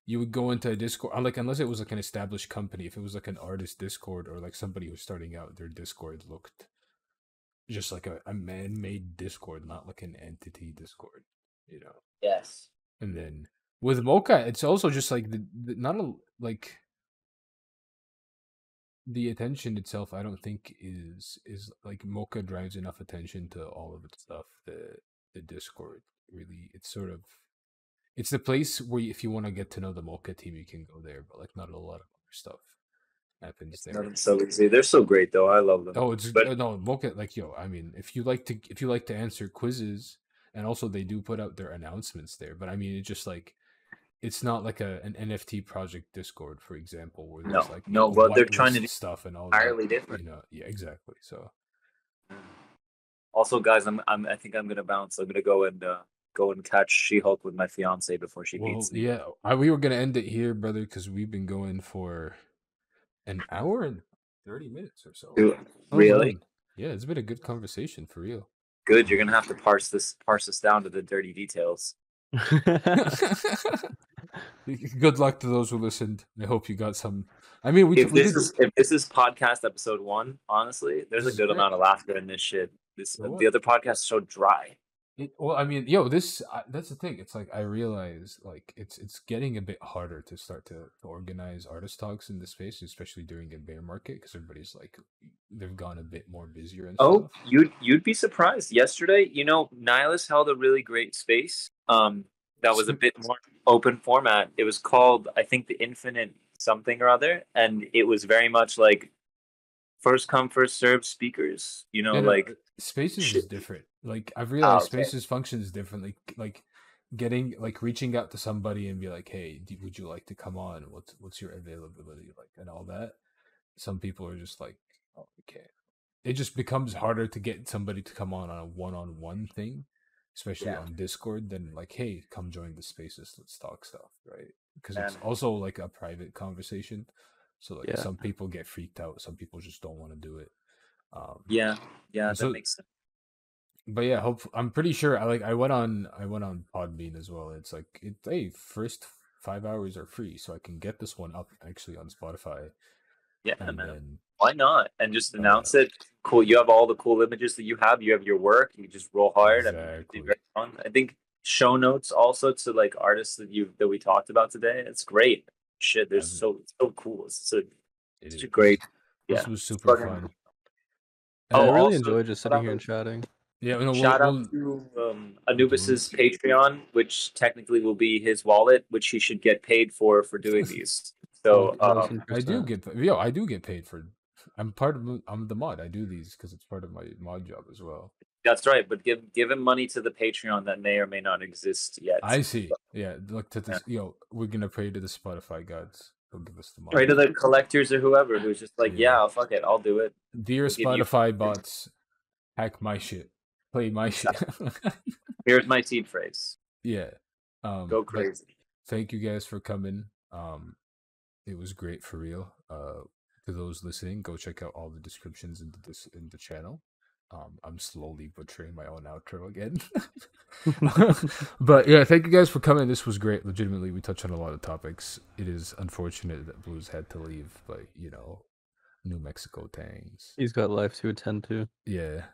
you would go into a Discord, like, unless it was like an established company. If it was like an artist Discord or like somebody who was starting out, their Discord looked just like a man-made Discord, not like an entity Discord, you know. Yes. And then with Mocha, it's also just like not a, like, the attention itself. I don't think is like, Mocha drives enough attention to all of its stuff. The Discord really, it's sort of, it's the place where if you want to get to know the Mocha team, you can go there. But like, not a lot of other stuff happens there. Nothing so easy. They're so great though. I love them. Oh, it's no Mocha. Like, yo, I mean, if you like to answer quizzes, and also they do put out their announcements there. But I mean, it's just like, it's not like an NFT project Discord, for example, where there's but they're trying to do stuff and all entirely that, different. you know, yeah, exactly. So, also, guys, I think I'm gonna bounce. I'm gonna go and catch She-Hulk with my fiance before she beats me. Yeah, we were gonna end it here, brother, because we've been going for an hour and 30 minutes or so. Really? Yeah, it's been a good conversation for real. Good. You're gonna have to parse this down to the dirty details. Good luck to those who listened. I hope you got some. I mean, if this is podcast episode 1, honestly, there's a good amount of laughter in this shit. The other podcast is so dry. Well, I mean, yo, that's the thing. It's like, I realize, like, it's getting a bit harder to start to organize artist talks in the space, especially during a bear market, because everybody's like, they've gone a bit more busier and stuff. You'd be surprised. Yesterday, Nihilus held a really great space. That was a bit more open format. It was called, I think, the Infinite something or other, and it was very much like first come first served speakers. Like Spaces is different. Like, I've realized Spaces functions differently. Like getting, like, reaching out to somebody and be like, hey, would you like to come on? What's your availability like, and all that. Some people are just like, oh, okay. It just becomes harder to get somebody to come on a one-on-one thing, especially on Discord, than like, hey, come join the Spaces, let's talk stuff, right? Because it's also like a private conversation. So like, some people get freaked out, some people just don't want to do it. That makes sense. But yeah, I'm pretty sure. I went on Podbean as well. It's like, hey, first 5 hours are free, so I can get this one up actually on Spotify. Yeah, and man. Why not? And just announce it. Cool. You have all the cool images that you have. You have your work. You just roll hard. Exactly. I mean, it'd be very fun. I think show notes also to like artists that we talked about today. It's great. Shit, they're so cool. It's such a great. This was super fun. I really enjoyed just sitting here and chatting. Yeah, shout out to Anubis's Patreon, which technically will be his wallet, which he should get paid for doing these. So I do get paid for. I'm the mod. I do these because it's part of my mod job as well. That's right, but give him money to the Patreon that may or may not exist yet. I see. Yeah, look to this. We're gonna pray to the Spotify gods. They'll give us the money. Pray to the collectors or whoever who's just like, fuck it, I'll do it. Dear Spotify bots, hack my shit. Play my shit. Here's my seed phrase. Yeah. Go crazy. Thank you guys for coming. It was great for real. To those listening, go check out all the descriptions in the channel. I'm slowly butchering my own outro again. But yeah, thank you guys for coming. This was great. Legitimately, we touched on a lot of topics. It is unfortunate that Blues had to leave, but New Mexico tangs. He's got life to attend to. Yeah.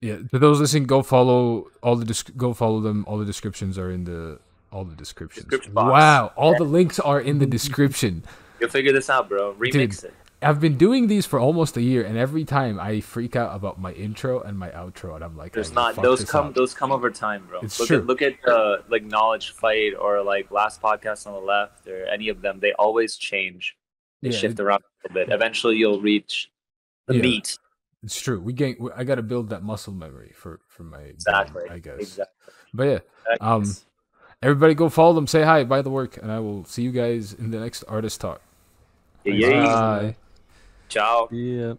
Yeah, to those listening, go follow all the go follow them. All the descriptions are in all the descriptions. Description box. Wow, all the links are in the description. You'll figure this out, bro. Remix it. I've been doing these for almost a year, and every time I freak out about my intro and my outro, and I'm like, "There's not those come over time, bro." It's true. Look at like Knowledge Fight or like Last Podcast on the Left or any of them. They always change. They shift around a little bit. Eventually, you'll reach the meat. It's true. I got to build that muscle memory for my exactly. brain, I guess. Exactly. But yeah, everybody go follow them. Say hi, buy the work, and I will see you guys in the next artist talk. Yeah. Bye. Ciao. Yeah.